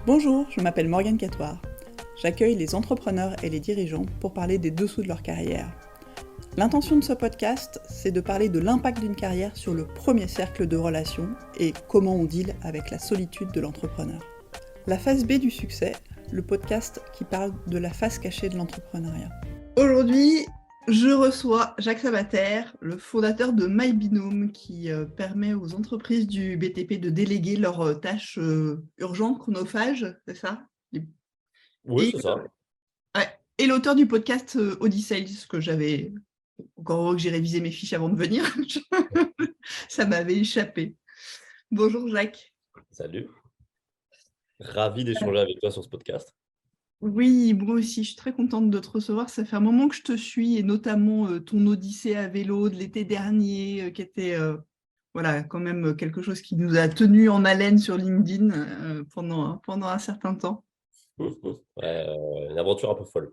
Bonjour, je m'appelle Morgane Catoire. J'accueille les entrepreneurs et les dirigeants pour parler des dessous de leur carrière. L'intention de ce podcast, c'est de parler de l'impact d'une carrière sur le premier cercle de relations et comment on deal avec la solitude de l'entrepreneur. La phase B du succès, le podcast qui parle de la face cachée de l'entrepreneuriat. Aujourd'hui, je reçois Jacques Sabater, le fondateur de MyBinôme, qui permet aux entreprises du BTP de déléguer leurs tâches urgentes, chronophages, c'est ça? Oui, Et, c'est ça. ouais. Et l'auteur du podcast Odyssey, que j'avais, encore heureux que j'ai révisé mes fiches avant de venir, ça m'avait échappé. Bonjour Jacques. Salut. Ravi d'échanger avec toi sur ce podcast. Oui, moi aussi, je suis très contente de te recevoir. Ça fait un moment que je te suis, et notamment ton Odyssée à vélo de l'été dernier, qui était voilà, quand même quelque chose qui nous a tenus en haleine sur LinkedIn pendant un certain temps. Ouais, une aventure un peu folle.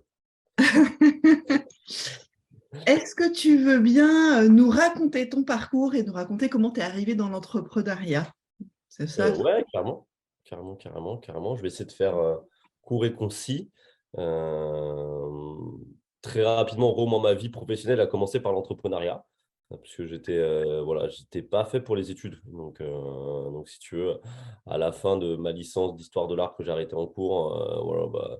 Est-ce que tu veux bien nous raconter ton parcours et nous raconter comment tu es arrivé dans l'entrepreneuriat? C'est ça? Ouais, carrément. Carrément. Je vais essayer de faire court et concis. Euh, Très rapidement, Rome, ma vie professionnelle a commencé par l'entrepreneuriat. Puisque j'étais pas fait pour les études. Donc, si tu veux, à la fin de ma licence d'histoire de l'art que j'ai arrêté en cours,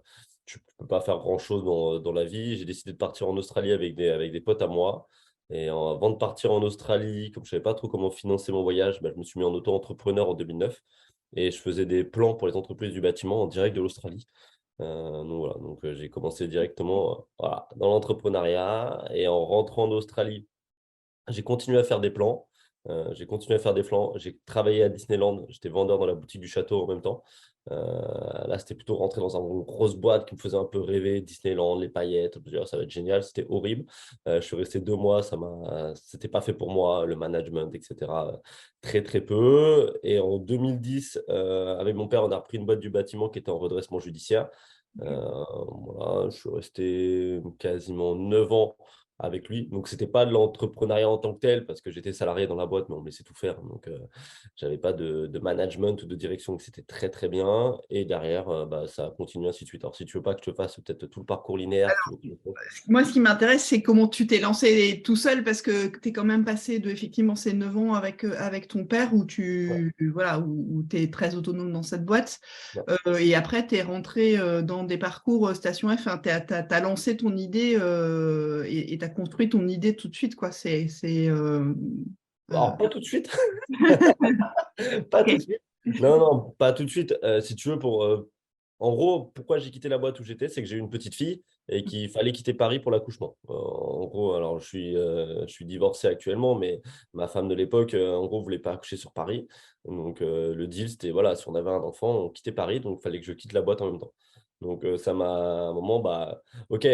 tu peux pas faire grand-chose dans la vie. J'ai décidé de partir en Australie avec des potes à moi. Et avant de partir en Australie, comme je savais pas trop comment financer mon voyage, je me suis mis en auto-entrepreneur en 2009 et je faisais des plans pour les entreprises du bâtiment en direct de l'Australie. J'ai commencé directement voilà, dans l'entrepreneuriat et en rentrant en Australie, j'ai continué à faire des plans. J'ai travaillé à Disneyland. J'étais vendeur dans la boutique du château en même temps. Là, c'était plutôt rentrer dans une grosse boîte qui me faisait un peu rêver. Disneyland, les paillettes. Je me disais, ça va être génial. C'était horrible. Je suis resté 2 mois. C'était pas fait pour moi. Le management, etc. Très, très peu. Et en 2010, avec mon père, on a repris une boîte du bâtiment qui était en redressement judiciaire. Voilà, je suis resté quasiment 9 ans avec lui. Donc, c'était pas de l'entrepreneuriat en tant que tel, parce que j'étais salarié dans la boîte, mais on me laissait tout faire. Donc, j'avais pas de management ou de direction, donc c'était très, très bien. Et derrière, ça a continué ainsi de suite. Alors, si tu veux pas que je te fasse peut-être tout le parcours linéaire, si tu veux que je le fasse. Moi, ce qui m'intéresse, c'est comment tu t'es lancé tout seul, parce que tu es quand même passé de effectivement ces 9 ans avec ton père, où Ouais, où tu es très autonome dans cette boîte. ouais. Et après, tu es rentré dans des parcours Station F. Tu as lancé ton idée et tu as construit ton idée tout de suite, quoi. Euh, Alors, pas tout de suite. Pas tout ok. de suite. Non, pas tout de suite. Si tu veux, en gros, pourquoi j'ai quitté la boîte où j'étais, c'est que j'ai eu une petite fille et qu'il fallait quitter Paris pour l'accouchement. En gros, alors je suis divorcé actuellement, mais ma femme de l'époque, en gros, voulait pas accoucher sur Paris. Donc, le deal, c'était, voilà, si on avait un enfant, on quittait Paris, donc il fallait que je quitte la boîte en même temps. Donc, ça m'a, à un moment, ok,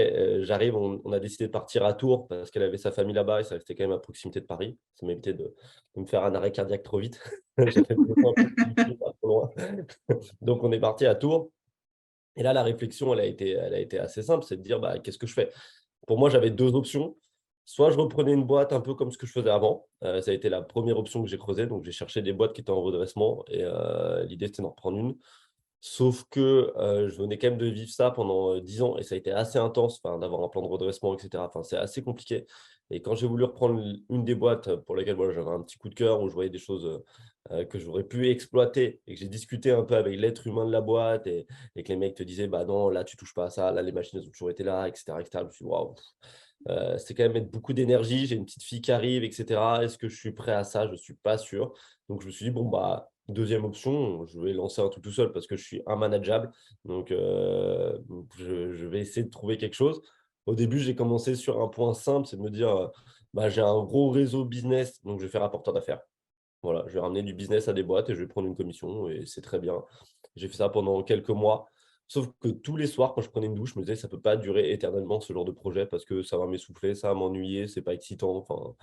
j'arrive, on a décidé de partir à Tours parce qu'elle avait sa famille là-bas et ça restait quand même à proximité de Paris. Ça m'évitait de me faire un arrêt cardiaque trop vite. J'avais besoin un peu de pas trop loin. Donc, on est parti à Tours. Et là, la réflexion, elle a été assez simple, c'est de dire, qu'est-ce que je fais? Pour moi, j'avais deux options. Soit je reprenais une boîte un peu comme ce que je faisais avant. Ça a été la première option que j'ai creusée. Donc, j'ai cherché des boîtes qui étaient en redressement et l'idée, c'était d'en reprendre une. Sauf que je venais quand même de vivre ça pendant 10 ans et ça a été assez intense, enfin, d'avoir un plan de redressement, etc. Enfin, c'est assez compliqué. Et quand j'ai voulu reprendre une des boîtes pour lesquelles voilà, j'avais un petit coup de cœur, où je voyais des choses que j'aurais pu exploiter et que j'ai discuté un peu avec l'être humain de la boîte et que les mecs te disaient, bah non, là, tu touches pas à ça, là, les machines elles ont toujours été là, etc. etc. Je me suis dit, waouh, c'est quand même mettre beaucoup d'énergie. J'ai une petite fille qui arrive, etc. Est-ce que je suis prêt à ça? Je ne suis pas sûr. Donc, je me suis dit, bon, deuxième option, je vais lancer un truc tout seul parce que je suis immanageable. Donc, je vais essayer de trouver quelque chose. Au début, j'ai commencé sur un point simple, c'est de me dire, j'ai un gros réseau business, donc je vais faire apporteur d'affaires. Voilà, je vais ramener du business à des boîtes et je vais prendre une commission et c'est très bien. J'ai fait ça pendant quelques mois. Sauf que tous les soirs, quand je prenais une douche, je me disais, ça ne peut pas durer éternellement ce genre de projet parce que ça va m'essouffler, ça va m'ennuyer, c'est pas excitant. Enfin,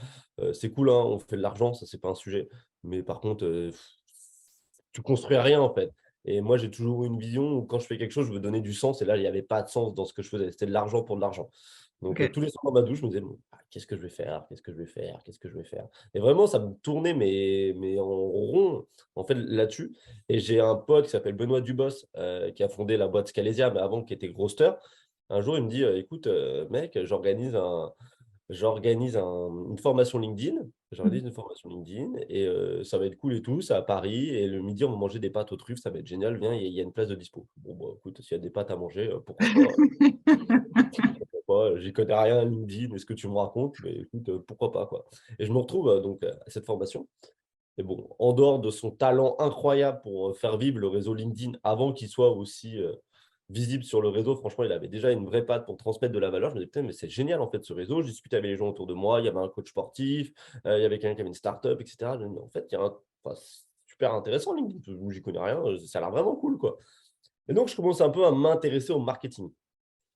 c'est cool, hein, on fait de l'argent, ça, c'est pas un sujet. Mais par contre, tu construis rien en fait. Et moi, j'ai toujours eu une vision où quand je fais quelque chose, je veux donner du sens. Et là, il n'y avait pas de sens dans ce que je faisais. C'était de l'argent pour de l'argent. Donc, OK. tous les soirs dans ma douche, je me disais: «Bon, qu'est-ce que je vais faire? Qu'est-ce que je vais faire? Qu'est-ce que je vais faire?» Et vraiment, ça me tournait mais en rond, en fait, là-dessus. Et j'ai un pote qui s'appelle Benoît Dubos, qui a fondé la boîte Scalesia, mais avant, qui était Growster. Un jour, il me dit: «Écoute, mec, une formation LinkedIn. J'organise Mmh. une formation LinkedIn et ça va être cool et tout, c'est à Paris et le midi, on va manger des pâtes aux truffes, ça va être génial, viens, il y a une place de dispo». Bon, bah, écoute, s'il y a des pâtes à manger, pourquoi pas? Pourquoi pas? J'y connais rien à LinkedIn et ce que tu me racontes, mais écoute, pourquoi pas, quoi? Et je me retrouve, donc, à cette formation et bon, en dehors de son talent incroyable pour, faire vivre le réseau LinkedIn avant qu'il soit aussi, visible sur le réseau, franchement, il avait déjà une vraie patte pour transmettre de la valeur. Je me disais: «Putain, mais c'est génial, en fait, ce réseau». Je discutais avec les gens autour de moi, il y avait un coach sportif, il y avait quelqu'un qui avait une start-up et cetera. Je me dis: «En fait, il y a un enfin, c'est super intéressant LinkedIn, j'y connais rien, ça a l'air vraiment cool, quoi». Et donc je commence un peu à m'intéresser au marketing.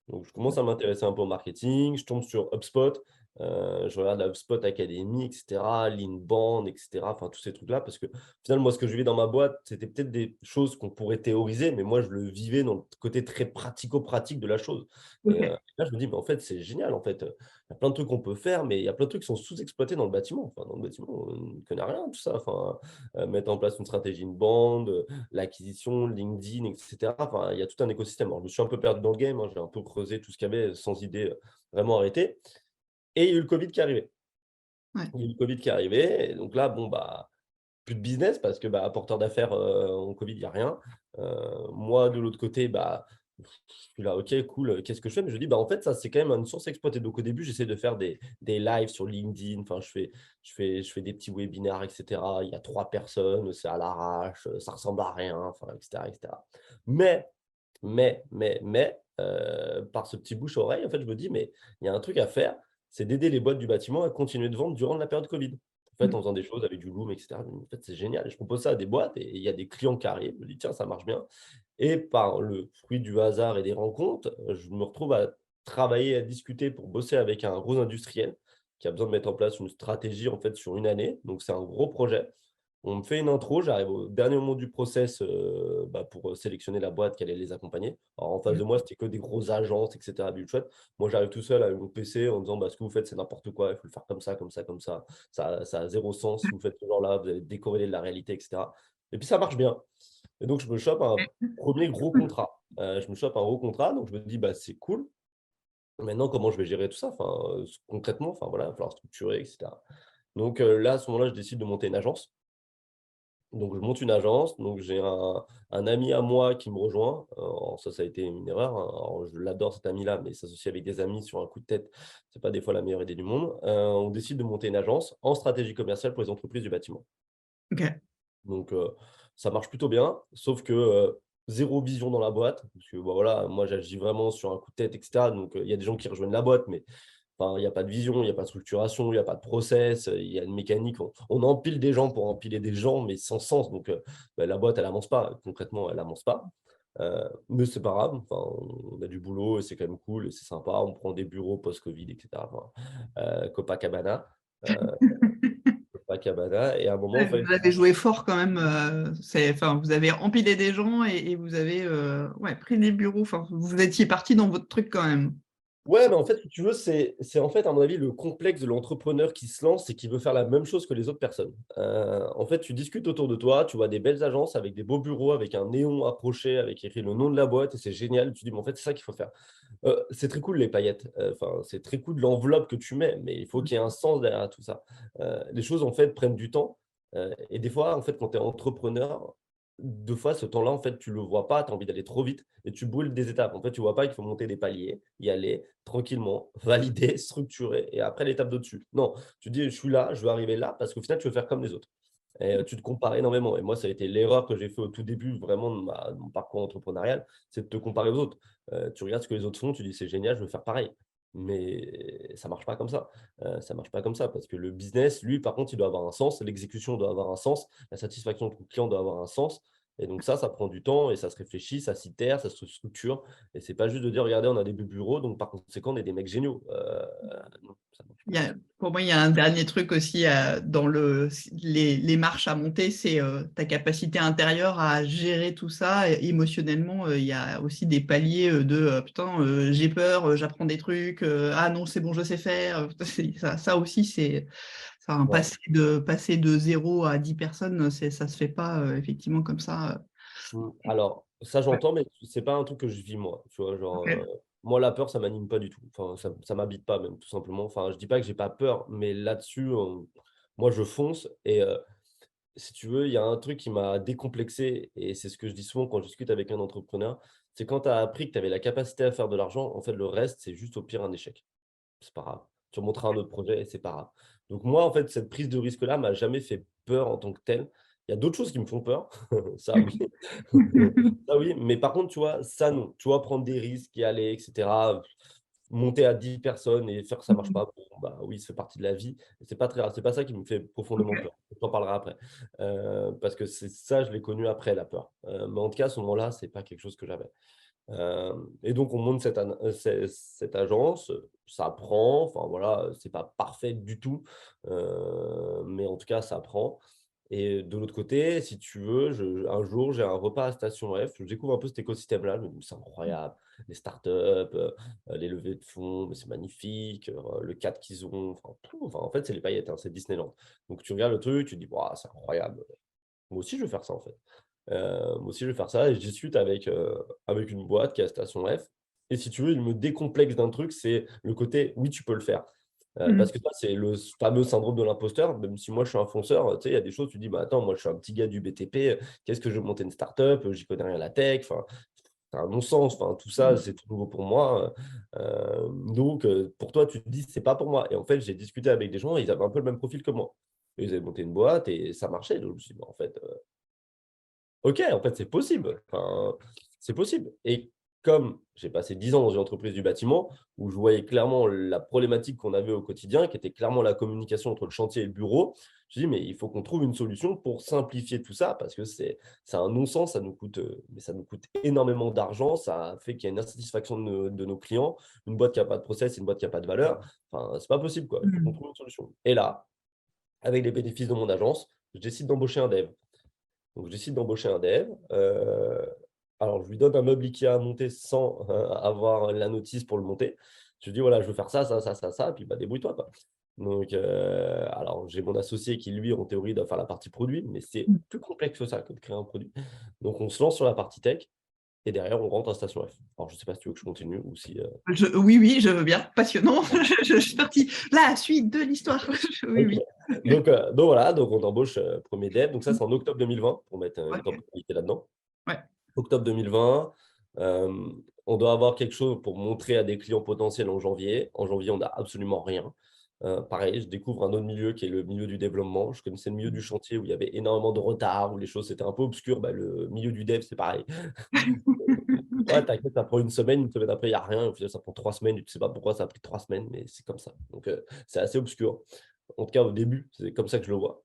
Donc je commence à m'intéresser un peu au marketing, je tombe sur HubSpot, je regarde la HubSpot Academy et cetera, Leanband et cetera, enfin tous ces trucs-là parce que, au final, moi, ce que je vivais dans ma boîte, c'était peut-être des choses qu'on pourrait théoriser, mais moi, je le vivais dans le côté très pratico-pratique de la chose. Et OK. là, je me dis: «Mais en fait, c'est génial, en fait, il y a plein de trucs qu'on peut faire, mais il y a plein de trucs qui sont sous-exploités dans le bâtiment». Enfin, dans le bâtiment, on ne connaît rien à tout ça, enfin, mettre en place une stratégie inbound, l'acquisition, LinkedIn et cetera. Enfin, il y a tout un écosystème. Alors, je me suis un peu perdu dans le game, hein, j'ai un peu creusé tout ce qu'il y avait sans idée, vraiment arrêtée. Et il y a eu le covid qui est arrivé. Ouais. Il y a eu le covid qui est arrivé et donc là, bon, bah, plus de business parce que, bah, apporteur d'affaires, en covid, il y a rien. Moi, de l'autre côté, bah, je suis là: «OK, cool, qu'est-ce que je fais?» Mais je me dis: «Bah, en fait, ça, c'est quand même une source exploitée». Donc au début, j'essaie de faire des lives sur LinkedIn. Enfin, je fais des petits webinaires et cetera. Il y a 3 personnes, c'est à l'arrache, ça ressemble à rien, enfin et cetera et cetera. Mais par ce petit bouche-oreille, en fait, je me dis: «Mais il y a un truc à faire, c'est d'aider les boîtes du bâtiment à continuer de vendre durant la période covid». En fait, Mmh. en faisant des choses avec du Loom et cetera, en fait, c'est génial et je propose ça à des boîtes et il y a des clients qui arrivent. Je me dis: «Tiens, ça marche bien» et par le fruit du hasard et des rencontres, je me retrouve à travailler, à discuter pour bosser avec un gros industriel qui a besoin de mettre en place une stratégie, en fait, sur une année. Donc c'est un gros projet. On me fait une intro, j'arrive au dernier moment du process, bah, pour, sélectionner la boîte qui allait les accompagner. Alors en face Mmh. de moi, c'était que des grosses agences et cetera, big chouette. Moi, j'arrive tout seul avec mon PC en disant: «Bah, ce que vous faites, c'est n'importe quoi, il faut le faire comme ça, comme ça, comme ça. Ça a 0 sens si vous faites ce genre-là, vous allez être décorrélés de la réalité» et cetera. Et puis ça marche bien. Et donc je me chope un premier gros contrat. Je me chope un gros contrat, donc je me dis: «Bah, c'est cool. Maintenant, comment je vais gérer tout ça?» Enfin, concrètement, enfin voilà, il va falloir structurer et cetera. Donc là, à ce moment-là, je décide de monter une agence. Donc je monte une agence, donc j'ai un ami à moi qui me rejoint. Alors ça a été une erreur, hein. Alors je l'adore cet ami-là, mais s'associer avec des amis sur un coup de tête, c'est pas des fois la meilleure idée du monde. On décide de monter une agence en stratégie commerciale pour les entreprises du bâtiment. OK. Donc ça marche plutôt bien, sauf que, 0 vision dans la boîte, parce que, bah, voilà, moi j'agis vraiment sur un coup de tête et cetera. Donc il y a des gens qui rejoignent la boîte, mais enfin, il y a pas de vision, il y a pas de structuration, il y a pas de process, il y a une mécanique. On empile des gens pour empiler des gens, mais sans sens. Donc, bah, la boîte, elle avance pas. Concrètement, elle avance pas. Mais c'est pas grave. Enfin, on a du boulot et c'est quand même cool et c'est sympa. On prend des bureaux post-covid et cetera. Enfin, Copacabana, heu, Copacabana et à un moment, en Ouais, fait, vous avez joué fort quand même, enfin, vous avez empilé des gens et vous avez, ouais, pris des bureaux, enfin, vous étiez partis dans votre truc quand même. ouais, mais en fait, si tu veux, c'est en fait, à mon avis, le complexe de l'entrepreneur qui se lance et qui veut faire la même chose que les autres personnes. En fait, tu discutes autour de toi, tu vois des belles agences avec des beaux bureaux, avec un néon accroché, avec écrit le nom de la boîte et c'est génial. Tu dis: «Mais en fait, c'est ça qu'il faut faire». C'est très cool les paillettes, enfin, c'est très cool l'enveloppe que tu mets, mais il faut qu'il y ait un sens derrière tout ça. Les choses, en fait, prennent du temps, et des fois, en fait, quand tu es entrepreneur, 2 fois, ce temps-là, en fait, tu le vois pas, tu as envie d'aller trop vite et tu brûles des étapes. En fait, tu vois pas qu'il faut monter des paliers, y aller tranquillement, valider, structurer et après l'étape de dessus. Non, tu dis: «Je suis là, je veux arriver là» parce qu'au final, tu veux faire comme les autres et tu te compares énormément et moi, ça a été l'erreur que j'ai fait au tout début vraiment de mon parcours entrepreneurial, c'est de te comparer aux autres. Tu regardes ce que les autres font, tu dis: «C'est génial, je veux faire pareil». Mais ça marche pas comme ça. Ça marche pas comme ça parce que le business, lui, par contre, il doit avoir un sens, l'exécution doit avoir un sens, la satisfaction de ton client doit avoir un sens Et donc ça prend du temps et ça se réfléchit, ça s'itère, ça se structure. Et c'est pas juste de dire, regardez, on a des bureaux, donc par conséquent, on est des mecs géniaux. Non, ça marche pas. Pour moi, il y a un dernier truc aussi dans les marches à monter, c'est ta capacité intérieure à gérer tout ça. Et émotionnellement, il y a aussi des paliers putain, j'ai peur, j'apprends des trucs, ah non, c'est bon, je sais faire. Ça aussi, c'est ça, Ouais. passer de 0 à 10 personnes, ça se fait pas effectivement comme ça. Alors, ça Ouais, j'entends, mais c'est pas un truc que je vis moi. Tu vois, genre, ok. moi, la peur, ça m'anime pas du tout. Enfin, ça m'habite pas même, tout simplement. Enfin, je dis pas que j'ai pas peur, mais là-dessus, moi, je fonce. Et si tu veux, il y a un truc qui m'a décomplexé, et c'est ce que je dis souvent quand je discute avec un entrepreneur, c'est quand tu as appris que tu avais la capacité à faire de l'argent, en fait, le reste, c'est juste au pire un échec. C'est pas grave. Tu remonteras un autre projet et c'est pas grave. Donc moi, en fait, cette prise de risque-là m'a jamais fait peur en tant que telle. Il y a d'autres choses qui me font peur, ça oui. Ça oui, mais par contre, tu vois, ça non. Tu vois, prendre des risques, y aller, et cetera, monter à 10 personnes et faire que ça marche pas, bon, bah oui, ça fait partie de la vie. Et c'est pas très grave. C'est pas ça qui me fait profondément Ok. peur. Je t'en parlerai après. Parce que c'est ça, je l'ai connu après la peur. Mais en tout cas, à ce moment-là, c'est pas quelque chose que j'avais. Et donc on monte cette agence, ça prend, enfin voilà, c'est pas parfait du tout, mais en tout cas ça prend. Et de l'autre côté, si tu veux, un jour, j'ai un repas à Station F, je découvre un peu cet écosystème-là, je me dis: «C'est incroyable, les startups, les levées de fonds, mais c'est magnifique, le cadre qu'ils ont», enfin tout, enfin en fait c'est les paillettes, hein, c'est Disneyland. Donc tu regardes le truc, tu te dis: «Waouh, c'est incroyable, moi aussi je veux faire ça en fait». Moi aussi je vais faire ça, et je discute avec une boîte qui est à Station F, et si tu veux, il me décomplexe d'un truc, c'est le côté: «Oui, tu peux le faire». Parce que ça, c'est le fameux syndrome de l'imposteur, même si moi je suis un fonceur, tu sais, il y a des choses, tu dis: «Bah, attends, moi je suis un petit gars du BTP, qu'est-ce que je vais monter une start-up? J'y connais rien à la tech», enfin, c'est un non-sens, enfin tout ça, c'est tout nouveau pour moi, donc pour toi, tu te dis: «C'est pas pour moi», et en fait, j'ai discuté avec des gens, ils avaient un peu le même profil que moi. Ils avaient monté une boîte et ça marchait, donc je me suis dit: «Bah, en fait, OK, en fait, c'est possible. Enfin, c'est possible, et comme j'ai passé 10 ans dans une entreprise du bâtiment où je voyais clairement la problématique qu'on avait au quotidien, qui était clairement la communication entre le chantier et le bureau, je me dis: «Mais il faut qu'on trouve une solution pour simplifier tout ça parce que c'est un non-sens, ça nous coûte, mais ça nous coûte énormément d'argent, ça fait qu'il y a une insatisfaction de nos clients. Une boîte qui a pas de process, c'est une boîte qui a pas de valeur. Enfin, c'est pas possible, quoi. Il faut qu'on trouve une solution», et là, avec les bénéfices de mon agence, je décide d'embaucher un dev. Donc, je décide d'embaucher un dev. Alors, je lui donne un meuble IKEA à monter sans avoir la notice pour le monter. Je lui dis: «Voilà, je veux faire ça, ça, ça, ça, ça», puis bah, débrouille-toi, quoi. Donc, alors, j'ai mon associé qui, lui, en théorie, doit faire la partie produit, mais c'est plus complexe que ça, que de créer un produit. Donc, on se lance sur la partie tech et derrière, on rentre à Station F. Alors, je ne sais pas si tu veux que je continue ou si. Oui, oui, je veux bien. Passionnant. Je suis partie. La suite de l'histoire. Oui, OK. oui. Donc voilà, donc on embauche, 1er dev. Donc ça, c'est en octobre 2020 pour mettre, une Ok. temporalité là-dedans. Ouais. Octobre 2020, on doit avoir quelque chose pour montrer à des clients potentiels en janvier. En janvier, on n'a absolument rien. Pareil, je découvre un autre milieu qui est le milieu du développement. Je connaissais le milieu du chantier où il y avait énormément de retard, où les choses étaient un peu obscures. Bah, le milieu du dev, c'est pareil. Ouais, t'inquiète, ça prend une semaine après, il y a rien. Au final, ça prend 3 semaines. Tu ne sais pas pourquoi ça a pris 3 semaines, mais c'est comme ça. Donc, c'est assez obscur. En tout cas, au début, c'est comme ça que je le vois.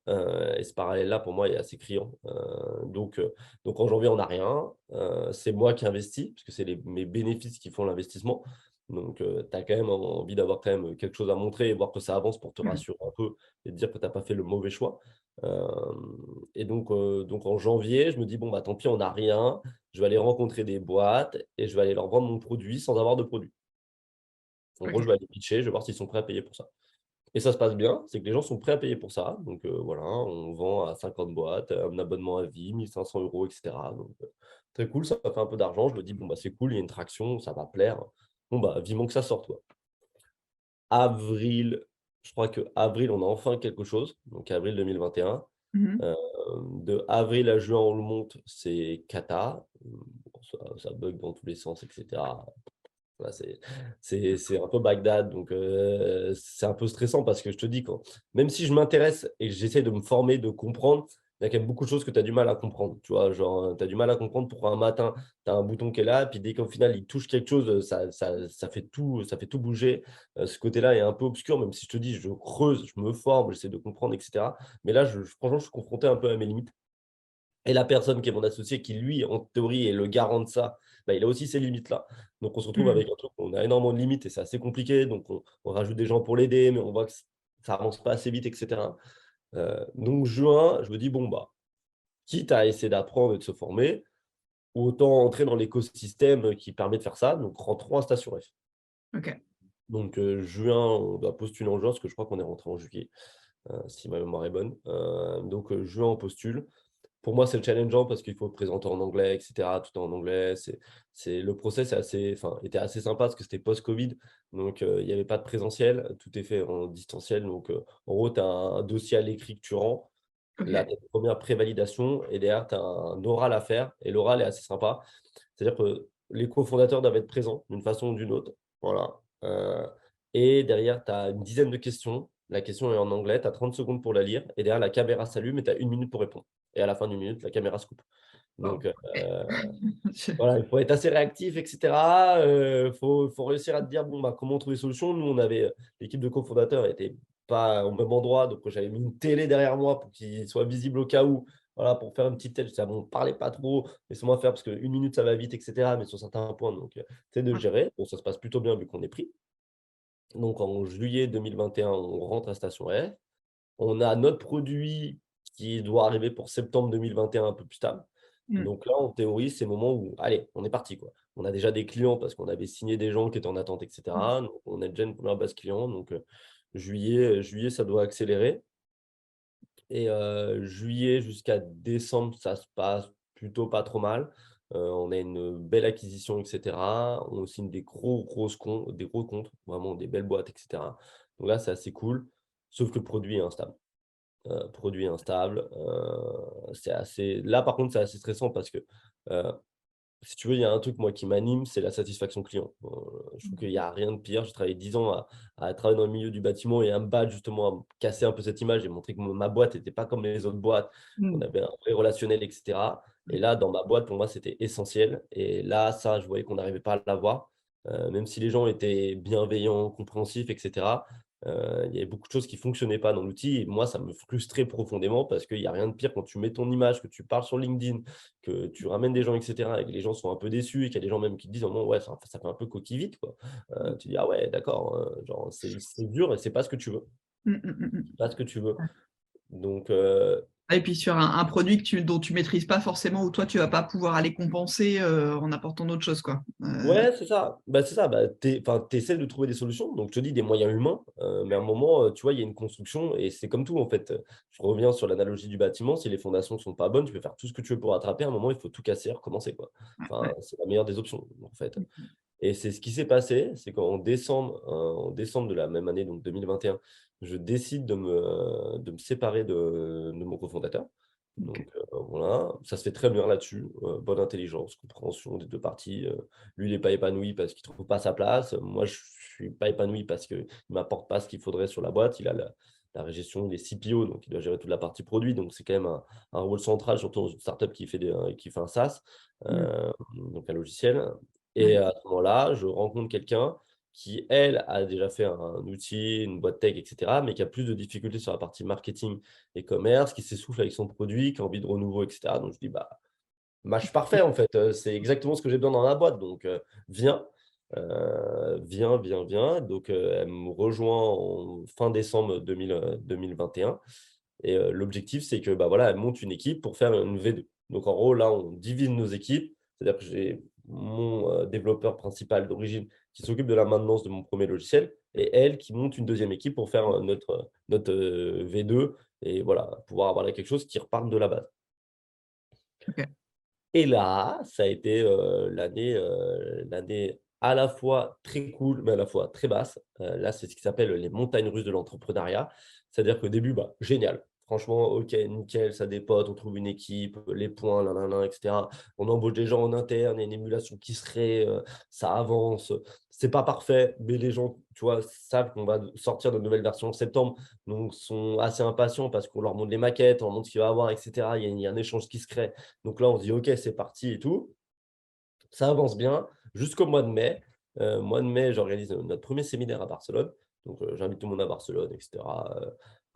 Et ce parallèle-là, pour moi, est assez criant. Donc en janvier, on n'a rien. C'est moi qui investis, parce que c'est mes bénéfices qui font l'investissement. Donc, tu as quand même envie d'avoir quand même quelque chose à montrer et voir que ça avance pour te rassurer un peu et te dire que tu n'as pas fait le mauvais choix. Et donc en janvier, je me dis: «Bon, bah, tant pis, on n'a rien. Je vais aller rencontrer des boîtes et je vais aller leur vendre mon produit sans avoir de produit. En gros, je Ok. vais aller pitcher, je vais voir s'ils sont prêts à payer pour ça». Et ça se passe bien, c'est que les gens sont prêts à payer pour ça. Donc, voilà, on vend à 50 boîtes, un abonnement à vie, 1 500 € et cetera. Donc, très cool, ça fait un peu d'argent. Je me dis: «Bon, bah, c'est cool, il y a une traction, ça va plaire. Bon, bah, vivement que ça sorte, quoi». Avril, je crois qu'avril, on a enfin quelque chose, donc avril 2021. Mhm. De avril à juin, on le monte, c'est cata. Bon, ça bug dans tous les sens et cetera. Voilà, c'est un peu Bagdad, donc c'est un peu stressant parce que je te dis, même si je m'intéresse et que j'essaie de me former, de comprendre, il y a quand même beaucoup de choses que tu as du mal à comprendre, tu vois? Genre, tu as du mal à comprendre pourquoi un matin, tu as un bouton qui est là, puis dès qu'au final, il touche quelque chose, ça fait tout bouger. Ce côté-là est un peu obscur, même si je te dis, je creuse, je me forme, j'essaie de comprendre et cetera. Mais là, franchement, je suis confronté un peu à mes limites. Et la personne qui est mon associé, qui lui, en théorie, est le garant de ça, bah, il a aussi ces limites-là. Donc, on se retrouve Mmh. avec un truc où on a énormément de limites et c'est assez compliqué. Donc, on rajoute des gens pour l'aider, mais on voit que ça avance pas assez vite, etc. Donc, juin, je me dis, bon, bah, quitte à essayer d'apprendre et de se former, autant entrer dans l'écosystème qui permet de faire ça. Donc, rentrons à Station F. OK. Donc, juin, on doit postuler en juin, parce que je crois qu'on est rentré en juillet, si ma mémoire est bonne. Donc, juin, on postule. Pour moi, c'est challengeant parce qu'il faut présenter en anglais, et cetera, tout est en anglais. Le process était assez sympa parce que c'était post-covid, donc il y avait pas de présentiel, tout est fait en distanciel. Donc en gros, tu as un dossier à l'écrit que tu rends. Là, OK. tu as une première prévalidation et derrière, tu as un oral à faire et l'oral est assez sympa. C'est-à-dire que les cofondateurs doivent être présents d'une façon ou d'une autre. Voilà. Et derrière, tu as une dizaine de questions. La question est en anglais, tu as 30 secondes pour la lire et derrière, la caméra s'allume et tu as 1 minute pour répondre. Et à la fin d'une minute, la caméra se coupe. Waouh, Donc, OK. Je voilà, il faut être assez réactif, et cetera. Faut réussir à te dire, bon, bah, comment trouver des solutions. Nous, on avait, l'équipe de cofondateurs était pas au même endroit, donc j'avais mis une télé derrière moi pour qu'il soit visible au cas où, voilà, pour faire une petite tête. Je disais: «Ah bon, parlez pas trop, laissez-moi faire parce qu'1 minute, ça va vite, et cetera», mais sur certains points, donc tu de ouais. gérer. Bon, ça se passe plutôt bien vu qu'on est pris. Donc en juillet 2021, on rentre à Station F. On a notre produit qui doit arriver pour septembre 2021 un peu plus stable. Mmh. Donc là, en théorie, c'est le moment où, allez, on est parti, quoi. On a déjà des clients parce qu'on avait signé des gens qui étaient en attente, et Mmh. cetera. Donc on a déjà une première base client. Donc juillet, ça doit accélérer. Et juillet jusqu'à décembre, ça se passe plutôt pas trop mal. On a une belle acquisition, et cetera. On signe des gros comptes, vraiment des belles boîtes, et cetera. Donc là, c'est assez cool, sauf que le produit est instable. Produit instable, c'est assez là, par contre, c'est assez stressant parce que, heu, si tu veux, il y a un truc, moi, qui m'anime, c'est la satisfaction client. Je trouve qu'il y a rien de pire. J'ai travaillé 10 ans à travailler dans le milieu du bâtiment et à me battre justement, à me casser un peu cette image et montrer que ma boîte était pas comme les autres boîtes, qu'on Mmh. avait un vrai relationnel, et cetera. Et là, dans ma boîte, pour moi, c'était essentiel et là, ça, je voyais qu'on n'arrivait pas à l'avoir, même si les gens étaient bienveillants, compréhensifs, et cetera. Il y avait beaucoup de choses qui fonctionnaient pas dans l'outil et moi, ça me frustrait profondément parce qu'il y a rien de pire quand tu mets ton image, que tu parles sur LinkedIn, que tu ramènes des gens, et cetera, et que les gens sont un peu déçus et qu'il y a des gens même qui te disent: «Oh non, ouais, ça fait un peu coquille vide, quoi». Tu dis: «Ah ouais, d'accord, genre c'est dur et c'est pas ce que tu veux, Mmh, mmh, mmh, mmh. c'est pas ce que tu veux». Ouais. Donc Et puis sur un produit dont tu maîtrises pas forcément, où toi tu vas pas pouvoir aller compenser, en apportant d'autres choses, quoi. ouais, c'est ça. Bah, c'est ça, bah, tu essaies de trouver des solutions, donc je te dis des moyens humains, mais à un moment, tu vois, il y a une construction et c'est comme tout, en fait. Je reviens sur l'analogie du bâtiment, si les fondations sont pas bonnes, tu peux faire tout ce que tu veux pour rattraper, à un moment, il faut tout casser et recommencer, quoi. Ouais, Enfin, ouais. c'est la meilleure des options, en fait. Mmh. Et c'est ce qui s'est passé, c'est qu'en décembre de la même année, donc 2021, je décide de me séparer de mon cofondateur. OK. Donc voilà, ça se fait très bien là-dessus, bonne intelligence, compréhension des 2 parties. Lui, il est pas épanoui parce qu'il trouve pas sa place. Moi, je suis pas épanoui parce qu'il m'apporte pas ce qu'il faudrait sur la boîte. Il a la gestion des CPO, donc il doit gérer toute la partie produit, donc c'est quand même un rôle central, surtout dans une startup qui fait un SaaS, Mmh. donc un logiciel. Et Ouais. à ce moment-là, je rencontre quelqu'un qui, elle, a déjà fait un outil, une boîte tech, et cetera, mais qui a plus de difficultés sur la partie marketing et commerce, qui s'essouffle avec son produit, qui a envie de renouveau, et cetera. Donc je dis: «Bah, match parfait, en fait, c'est exactement ce que j'ai besoin dans la boîte, donc viens, viens». Donc elle me rejoint en fin décembre 2021 et l'objectif, c'est que, bah, voilà, elle monte une équipe pour faire une V2. Donc en gros, là, on divise nos équipes. C'est-à-dire que j'ai mon, développeur principal d'origine qui s'occupe de la maintenance de mon premier logiciel et elle qui monte une deuxième équipe pour faire, notre V2 et voilà, pouvoir avoir là quelque chose qui reparte de la base. OK. Et là, ça a été, l'année à la fois très cool, mais à la fois très basse. Là, c'est ce qui s'appelle les montagnes russes de l'entrepreneuriat. C'est-à-dire qu'au début, bah, génial. Franchement, OK, nickel, ça dépote, on trouve une équipe, les points, nin nin nin, et cetera. On embauche des gens en interne, il y a une émulation qui se crée, ça avance. C'est pas parfait, mais les gens, tu vois, savent qu'on va sortir de nouvelles versions en septembre, donc sont assez impatients parce qu'on leur montre les maquettes, on leur montre ce qu'il va y avoir, et cetera. Il y a un échange qui se crée. Donc là, on se dit: «OK, c'est parti et tout». Ça avance bien jusqu'au mois de mai. Mois de mai, j'organise, notre premier séminaire à Barcelone. Donc j'invite tout le monde à Barcelone, et cetera.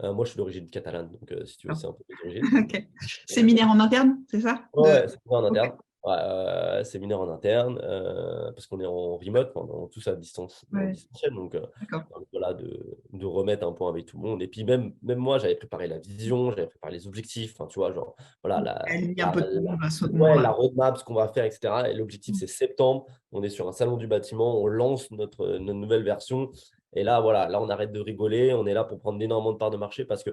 Moi, je suis d'origine catalane, donc si tu veux, Ah, c'est un peu mes origines. ok. Séminaire en interne, c'est ça? Ouais, c'est en Ok, interne. Ouais, séminaire en interne, parce qu'on est en remote, enfin, on est tous à distance, en ouais, distanciel, d'accord. donc voilà, de remettre un point avec tout le monde. Et puis même moi, j'avais préparé la vision, j'avais préparé les objectifs, enfin, tu vois, genre, voilà, Aligner un peu tout le monde à ce ouais, moment-là. la roadmap, ce qu'on va faire, etc. Et l'objectif, c'est septembre, on est sur un salon du bâtiment, on lance notre nouvelle version. Et là, voilà, là, on arrête de rigoler, on est là pour prendre énormément de parts de marché parce que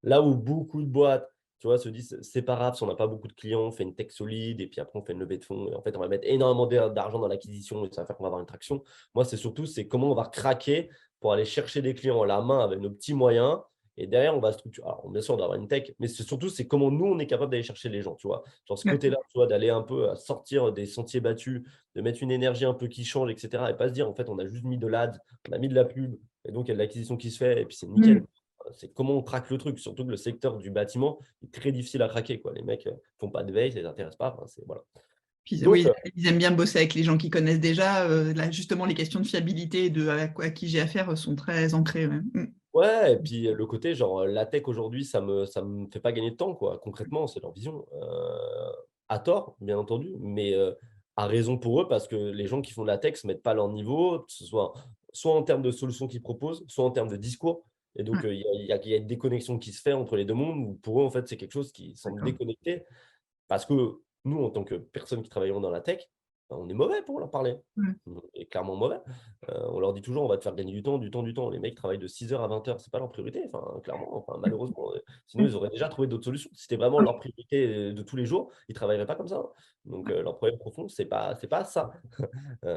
là où beaucoup de boîtes, tu vois, se disent: «C'est pas grave si on n'a pas beaucoup de clients, on fait une tech solide et puis après on fait une levée de fonds et en fait, on va mettre énormément d'argent dans l'acquisition et ça va faire qu'on va avoir une traction». Moi, c'est surtout, c'est comment on va craquer pour aller chercher des clients à la main avec nos petits moyens et derrière on va structurer. Alors bien sûr, on doit avoir une tech, mais c'est surtout, c'est comment nous, on est capable d'aller chercher les gens, tu vois? Genre ce D'accord. côté-là, tu vois, d'aller un peu, sortir des sentiers battus, de mettre une énergie un peu qui change et cetera et pas se dire: «En fait, on a juste mis de l'ad, on a mis de la pub et donc il y a de l'acquisition qui se fait et puis c'est Mm. nickel». C'est comment on craque le truc, surtout que le secteur du bâtiment est très difficile à craquer, quoi. Les mecs, font pas de veille, ça les intéresse pas, enfin, c'est voilà. Puis, Donc oui, ils aiment bien bosser avec les gens qui connaissent déjà. Là, justement, les questions de fiabilité et de à qui j'ai affaire sont très ancrées. Ouais. Mm. ouais et puis, le côté genre, la tech aujourd'hui, ça me fait pas gagner de temps, quoi. Concrètement, c'est leur vision, à tort, bien entendu, mais, à raison pour eux parce que les gens qui font de la tech se mettent pas à leur niveau, que ce soit en termes de solutions qu'ils proposent, soit en termes de discours et donc, Ouais, il y a une déconnexion qui se fait entre les 2 mondes où pour eux, en fait, c'est quelque chose qui semble d'accord. déconnecté. Parce que nous, en tant que personnes qui travaillons dans la tech, bah, on est mauvais pour leur parler. Ouais. On est clairement mauvais. On leur dit toujours: «On va te faire gagner du temps, du temps, du temps». Les mecs travaillent de 6 heures à 20 heures, c'est pas leur priorité, enfin, clairement, enfin, malheureusement, sinon ils Mm. auraient déjà trouvé d'autres solutions. Si c'était vraiment leur priorité, de tous les jours, ils travailleraient pas comme ça. Donc leur problème profond, c'est pas ça.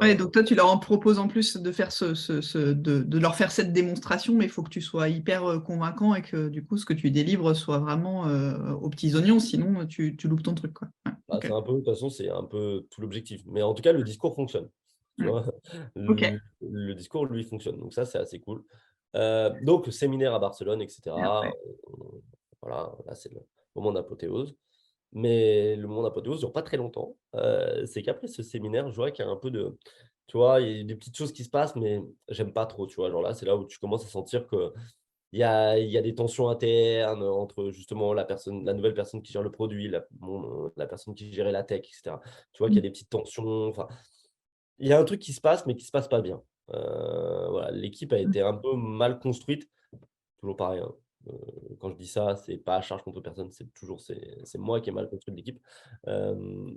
Ouais, Heu, donc toi, tu leur en proposes en plus de faire de leur faire cette démonstration, mais il faut que tu sois hyper convaincant et que du coup, ce que tu délivres soit vraiment aux petits oignons, sinon tu loupes ton truc, quoi. Ouais, bah, ok. c'est un peu de toute façon, c'est un peu tout l'objectif. Mais en tout cas, le discours fonctionne, tu Ouais. vois? Ok. Le discours, lui, fonctionne. Donc ça, c'est assez cool. Donc séminaire à Barcelone et Et cetera. après, Voilà, là, c'est le moment d'apothéose. Mais le moment d'apothéose dure pas très longtemps. C'est qu'après ce séminaire, je vois qu'il y a un peu de tu vois, il y a des petites choses qui se passent, mais j'aime pas trop, tu vois? Genre là, c'est là où tu commences à sentir qu'il y a des tensions internes entre justement la nouvelle personne qui gère le produit, la personne qui gérait la tech et cetera. Tu vois qu'il y a mm, des petites tensions, enfin, il y a un truc qui se passe, mais qui se passe pas bien. Voilà, l'équipe a mm, été un peu mal construite, toujours pareil, hein, quand je dis ça, c'est pas à charge contre personne, c'est moi qui ai mal construit l'équipe.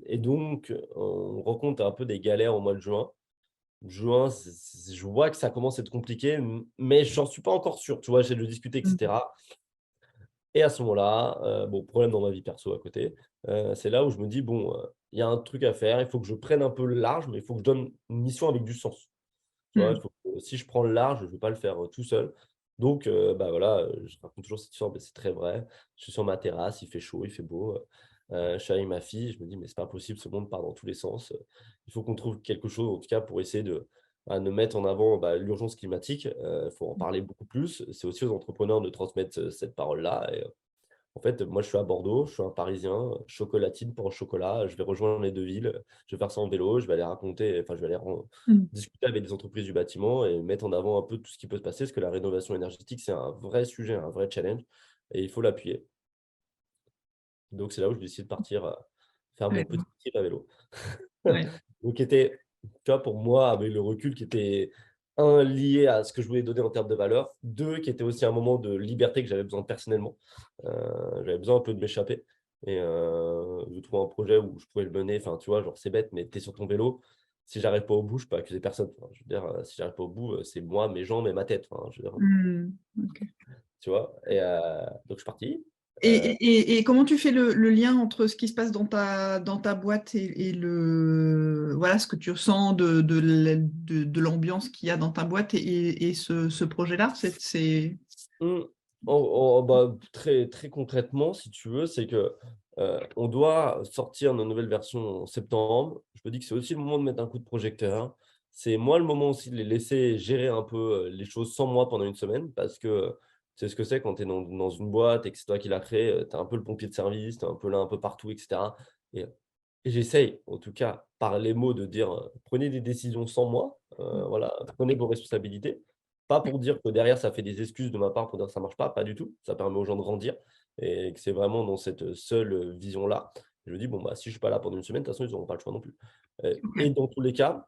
Et donc, on rencontre un peu des galères au mois de juin. Juin, je vois que ça commence à être compliqué, mais j'en suis pas encore sûr, tu vois? J'essaie de discuter et mm, cetera et à ce moment-là, bon, problème dans ma vie perso à côté, c'est là où je me dis: «Bon, il y a un truc à faire, il faut que je prenne un peu le large, mais il faut que je donne une mission avec du sens». Tu vois? Il mm. faut que si je prends le large, je ne vais pas le faire, tout seul. Donc bah, voilà, je raconte toujours cette histoire, mais c'est très vrai. Je suis sur ma terrasse, il fait chaud, il fait beau, je suis avec ma fille, je me dis: «Mais c'est pas possible, ce monde part dans tous les sens, il faut qu'on trouve quelque chose, en tout cas, pour essayer de mettre en avant, bah, l'urgence climatique». Il faut en parler beaucoup plus. C'est aussi aux entrepreneurs de transmettre, cette parole-là et en fait, moi, je suis à Bordeaux, je suis un Parisien, chocolatine pour chocolat. Je vais rejoindre les 2 villes, je vais faire ça en vélo, je vais aller raconter, enfin, je vais aller Mm. discuter avec des entreprises du bâtiment et mettre en avant un peu tout ce qui peut se passer, parce que la rénovation énergétique, c'est un vrai sujet, un vrai challenge et il faut l'appuyer. Donc c'est là où je décide de partir, faire mon Ouais, petit trip à vélo. ouais. Donc qui était, tu vois, pour moi, avec le recul, qui était un lié à ce que je voulais donner en termes de valeur, 2 qui était aussi un moment de liberté que j'avais besoin personnellement. J'avais besoin un peu de m'échapper et de trouver un projet où je pouvais le mener. Enfin, tu vois, genre, c'est bête, mais tu es sur ton vélo, si j'arrive pas au bout, je peux accuser personne. Enfin, je veux dire, si j'arrive pas au bout, c'est moi, mes jambes et ma tête. Enfin, je veux dire, Mm. Ok. tu vois? Et donc je suis parti. Et, et comment tu fais le lien entre ce qui se passe dans ta boîte et voilà, ce que tu ressens de l'ambiance qu'il y a dans ta boîte et ce projet-là? Mmh. Bah, très très concrètement, si tu veux, c'est que, on doit sortir nos nouvelles versions en septembre. Je me dis que c'est aussi le moment de mettre un coup de projecteur. C'est moi le moment aussi de les laisser gérer un peu, les choses sans moi pendant une semaine parce que, tu sais ce que c'est quand tu es dans une boîte et que c'est toi qui l'as créée, tu es un peu le pompier de service, tu es un peu là, un peu partout et cetera et et j'essaye, en tout cas, par les mots de dire, «Prenez des décisions sans moi, voilà, prenez vos responsabilités». Pas pour dire que derrière, ça fait des excuses de ma part pour dire que ça marche pas du tout. Ça permet aux gens de grandir et que c'est vraiment dans cette seule vision-là. Je me dis, bon, bah, si je suis pas là pendant une semaine, de toute façon, ils n'auront pas le choix non plus. Et OK. dans tous les cas,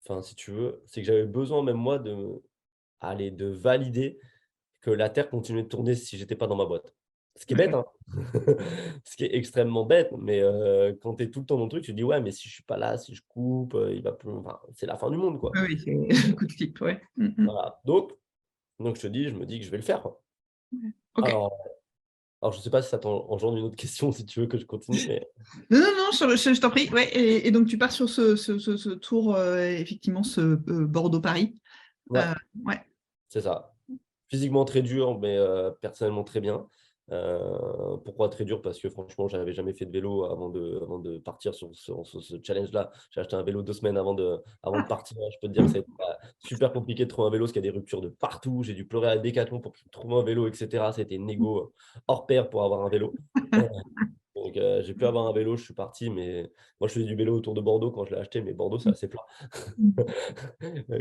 enfin, si tu veux, c'est que j'avais besoin, même moi, de valider que la Terre continuait de tourner si j'étais pas dans ma boîte. Ce qui est bête, OK. hein. Ce qui est extrêmement bête, mais quand tu es tout le temps dans le truc, tu te dis: «Ouais, mais si je suis pas là, si je coupe, il va plus enfin, c'est la fin du monde, quoi». Oui, oui, c'est le coup de flip, ouais. Voilà, donc je me dis que je vais le faire, quoi. Ouais. OK. Alors alors je sais pas si ça engendre une autre question, si tu veux que je continue, mais Non, non, non, je t'en prie. Ouais, et donc tu pars sur ce tour, effectivement, ce Bordeaux-Paris. ouais, Euh, ouais. c'est ça. Physiquement très dur, mais personnellement très bien. Pourquoi très dur? Parce que franchement, j'avais jamais fait de vélo avant de partir sur ce challenge-là. J'ai acheté un vélo 2 semaines avant de Ah, partir. Je peux te dire que ça a été, super compliqué de trouver un vélo parce qu'il y a des ruptures de partout. J'ai dû pleurer à Decathlon pour qu'ils me trouvent un vélo et cetera. C'était une négo, hors pair pour avoir un vélo. Donc j'ai pu avoir un vélo, je suis parti, mais moi je faisais du vélo autour de Bordeaux quand je l'ai acheté, mais Bordeaux, c'est assez plat.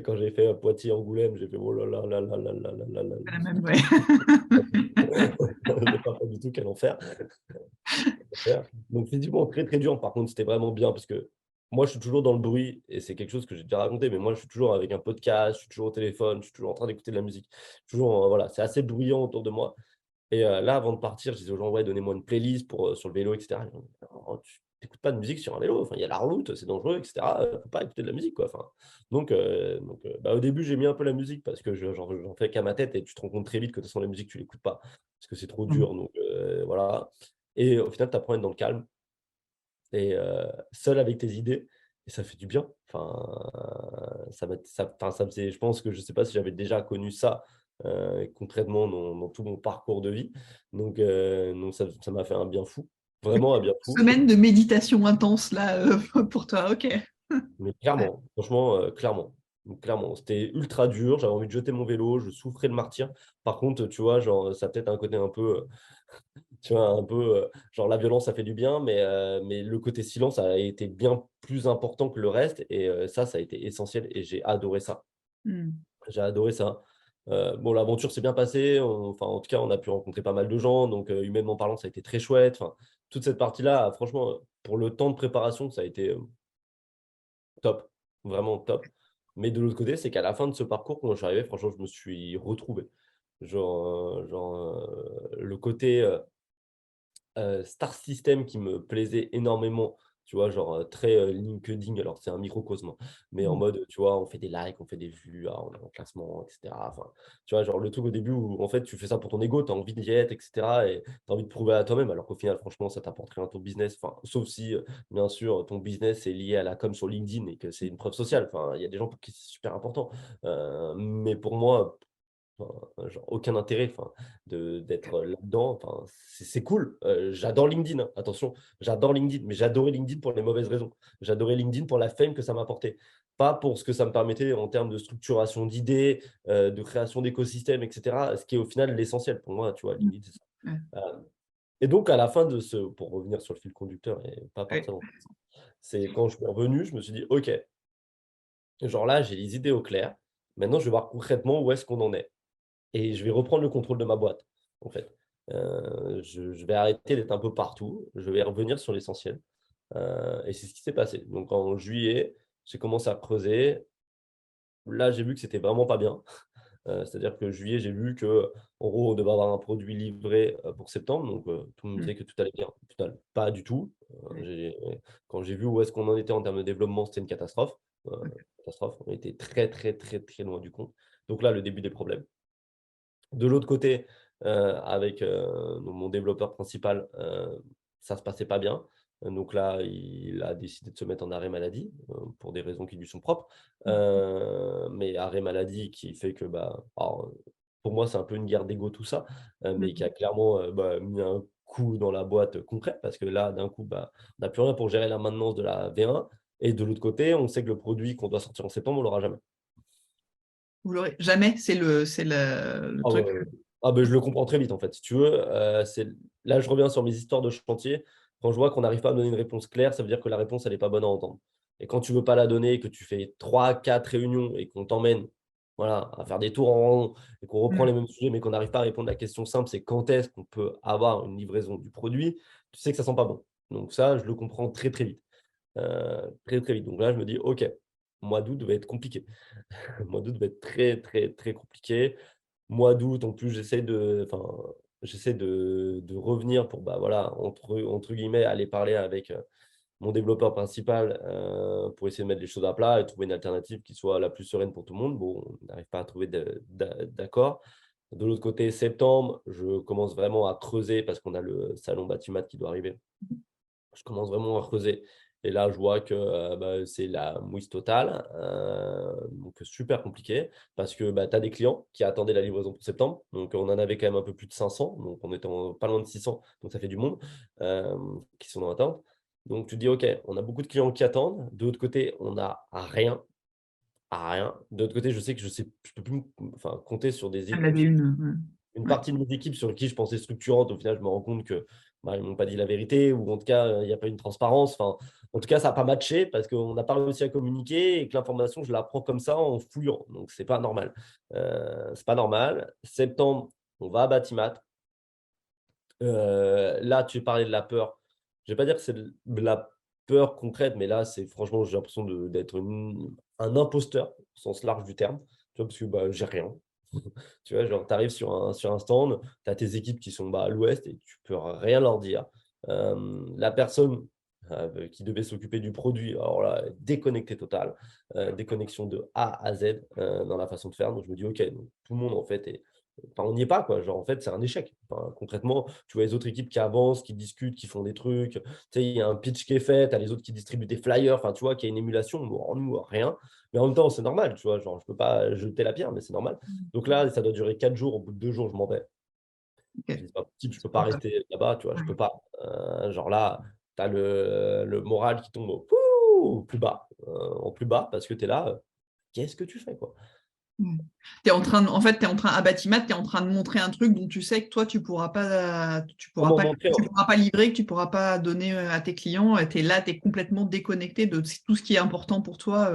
Quand j'ai fait, Poitiers-Angoulême, j'ai fait: «Oh là là là là là là là là là c'est la même, ouais. je sais pas du tout quel enfer. Donc physiquement très, très dur. Par contre, c'était vraiment bien parce que moi, je suis toujours dans le bruit et c'est quelque chose que j'ai déjà raconté, mais moi, je suis toujours avec un podcast, je suis toujours au téléphone, je suis toujours en train d'écouter de la musique. Toujours, voilà, c'est assez bruyant autour de moi et là, avant de partir, je disais aux gens: «Ouais, donnez-moi une playlist pour, sur le vélo et cetera». Ils m'ont dit: «Oh, tu écoutes pas de musique sur un vélo, enfin, il y a la route, c'est dangereux et cetera, faut pas écouter de la musique, quoi». Enfin, bah, au début, j'ai mis un peu la musique parce que j'en fais qu'à ma tête et tu te rends compte très vite que de toute façon, la musique, tu l'écoutes pas parce que c'est trop dur, donc voilà et au final, tu apprends à être dans le calme et seul avec tes idées et ça fait du bien. Enfin, ça me faisait je pense que je sais pas si j'avais déjà connu ça, concrètement dans tout mon parcours de vie. Donc ça m'a fait un bien fou, vraiment un bien fou. Semaine de méditation intense, là, pour toi. OK. Mais Ouais. clairement, franchement, clairement. Donc clairement, c'était ultra dur, j'avais envie de jeter mon vélo, je souffrais de martyre. Par contre, tu vois, genre, ça a peut-être un côté un peu, tu vois, un peu, genre la violence, ça fait du bien, mais le côté silence a été bien plus important que le reste et ça a été essentiel et j'ai adoré ça. Mmh. J'ai adoré ça. Bon, l'aventure s'est bien passée, enfin, en tout cas, on a pu rencontrer pas mal de gens, donc humainement parlant, ça a été très chouette. Enfin, toute cette partie-là, franchement, pour le temps de préparation, ça a été, top, vraiment top. Mais de l'autre côté, c'est qu'à la fin de ce parcours, quand je suis arrivé, franchement, je me suis retrouvé. Le côté, star system qui me plaisait énormément, tu vois? Genre, très, LinkedIn, alors c'est un microcosme, hein, mais en Mmh. mode, tu vois, on fait des likes, on fait des vues, on est en classement et cetera. Enfin, tu vois? Genre le truc au début où en fait, tu fais ça pour ton ego, tu as envie d'y être et cetera et tu as envie de prouver à toi-même alors qu'au final, franchement, ça t'apporte rien à ton business. Enfin, sauf si, bien sûr, ton business est lié à la com sur LinkedIn et que c'est une preuve sociale. Enfin, il y a des gens pour qui c'est super important. Mais pour moi, enfin, genre aucun intérêt, enfin, d'être là-dedans, enfin, c'est cool. J'adore LinkedIn, hein, attention, j'adore LinkedIn, mais j'adorais LinkedIn pour les mauvaises raisons. J'adorais LinkedIn pour la fame que ça m'apportait, pas pour ce que ça me permettait en termes de structuration d'idées, de création d'écosystèmes et cetera, ce qui est au final l'essentiel pour moi, tu vois? Mmh. LinkedIn, c'est ça. Ouais. Et donc à la fin de ce pour revenir sur le fil conducteur et pas Ouais. partir dans c'est quand je suis revenu, je me suis dit: «OK, genre là, j'ai les idées au clair. Maintenant, je vais voir concrètement où est-ce qu'on en est». Et je vais reprendre le contrôle de ma boîte, en fait. Je vais arrêter d'être un peu partout, je vais revenir sur l'essentiel, et c'est ce qui s'est passé. Donc en juillet, j'ai commencé à creuser. Là, j'ai vu que c'était vraiment pas bien. C'est-à-dire que juillet, j'ai vu qu'en gros, on devait avoir un produit livré, pour septembre, donc tout le monde Mmh. disait que tout allait bien. Au final, pas du tout. Ouais. Quand j'ai vu où est-ce qu'on en était en termes de développement, c'était une catastrophe. OK. Catastrophe. On était très, très, très, très loin du compte. Donc là, le début des problèmes. De l'autre côté, avec, donc mon développeur principal, ça se passait pas bien. Donc là, il a décidé de se mettre en arrêt maladie, pour des raisons qui lui sont propres. Mmh. Mais arrêt maladie qui fait que, bah, alors, pour moi, c'est un peu une guerre d'ego tout ça, mais qui Mmh. a clairement, bah, mis un coup dans la boîte, concret parce que là, d'un coup, bah, on n'a plus rien pour gérer la maintenance de la V1 et de l'autre côté, on sait que le produit qu'on doit sortir en septembre, on l'aura jamais. Vous l'aurez jamais, c'est le Ah ouais, truc. ouais, ouais. Ah beh, je le comprends très vite, en fait. Si tu veux, c'est là, je reviens sur mes histoires de chantier. Quand je vois qu'on n'arrive pas à me donner une réponse claire, ça veut dire que la réponse, elle est pas bonne à entendre et quand tu veux pas la donner et que tu fais 3, 4 réunions et qu'on t'emmène voilà, à faire des tours en rond et qu'on reprend Mmh. les mêmes sujets, mais qu'on n'arrive pas à répondre à la question simple, c'est quand est-ce qu'on peut avoir une livraison du produit, tu sais que ça sent pas bon. Donc ça, je le comprends très, très vite. Très, très vite. Donc là, je me dis: «OK, mois d'août va être compliqué». Le mois d'août va être très, très, très compliqué. Mois d'août, en plus, j'essaie de revenir pour, bah, voilà, entre guillemets, aller parler avec, mon développeur principal, pour essayer de mettre les choses à plat et trouver une alternative qui soit la plus sereine pour tout le monde. Bon, on n'arrive pas à trouver d'accord. De l'autre côté, septembre, je commence vraiment à creuser parce qu'on a le salon Batimat qui doit arriver. Je commence vraiment à creuser et là, je vois que, bah, c'est la mouise totale, donc super compliqué parce que, bah, tu as des clients qui attendaient la livraison pour septembre, donc on en avait quand même un peu plus de 500, donc on était pas loin de 600, donc ça fait du monde, qui sont en attente. Donc tu te dis: «OK, on a beaucoup de clients qui attendent». De l'autre côté, on n'a rien, à rien. De l'autre côté, je peux plus compter sur des Elle avait une ouais. partie de mes équipes sur qui je pensais structurantes, au final, je me rends compte que, bah, ils m'ont pas dit la vérité ou en tout cas, il y a pas une transparence. Enfin, en tout cas, ça a pas matché parce qu'on n'a pas réussi à communiquer et que l'information, je la prends comme ça en fouillant. Donc c'est pas normal. C'est pas normal. Septembre, on va à Batimat. Là, tu parlais de la peur. Je vais pas dire que c'est de la peur concrète, mais là, c'est franchement, j'ai l'impression d'être un imposteur au sens large du terme. Tu vois? Parce que, bah, j'ai rien. Tu vois? Genre, tu arrives sur un stand, tu as tes équipes qui sont, bah, à l'ouest et tu peux rien leur dire. La personne, qui devait s'occuper du produit, alors là, déconnecté total, déconnexion de A à Z, dans la façon de faire. Donc je me dis: «OK, donc tout le monde en fait est on n'y est pas quoi». Genre en fait, c'est un échec. Enfin, concrètement, tu vois les autres équipes qui avancent, qui discutent, qui font des trucs. Tu sais, il y a un pitch qui est fait, tu as les autres qui distribuent des flyers, enfin, tu vois qu'il y a une émulation. Bon, nous, rien. Mais en même temps, c'est normal, tu vois? Genre, je peux pas jeter la pierre, mais c'est normal. Donc là, ça doit durer 4 jours. Au bout de 2 jours, je m'en vais. Je OK. dis: «C'est pas possible, je peux C'est pas pas grave. rester là-bas», tu vois? Je Ouais. peux pas. Genre là, tu as le moral qui tombe au plus bas, en plus bas parce que tu es là, qu'est-ce que tu fais, quoi? Mmh. Tu es en train de en fait, tu es en train à Batimat, tu es en train de montrer un truc dont tu sais que toi, Comment montrer tu en pourras pas livrer, que tu pourras pas donner, à tes clients. Tu es là, tu es complètement déconnecté de tout ce qui est important pour toi,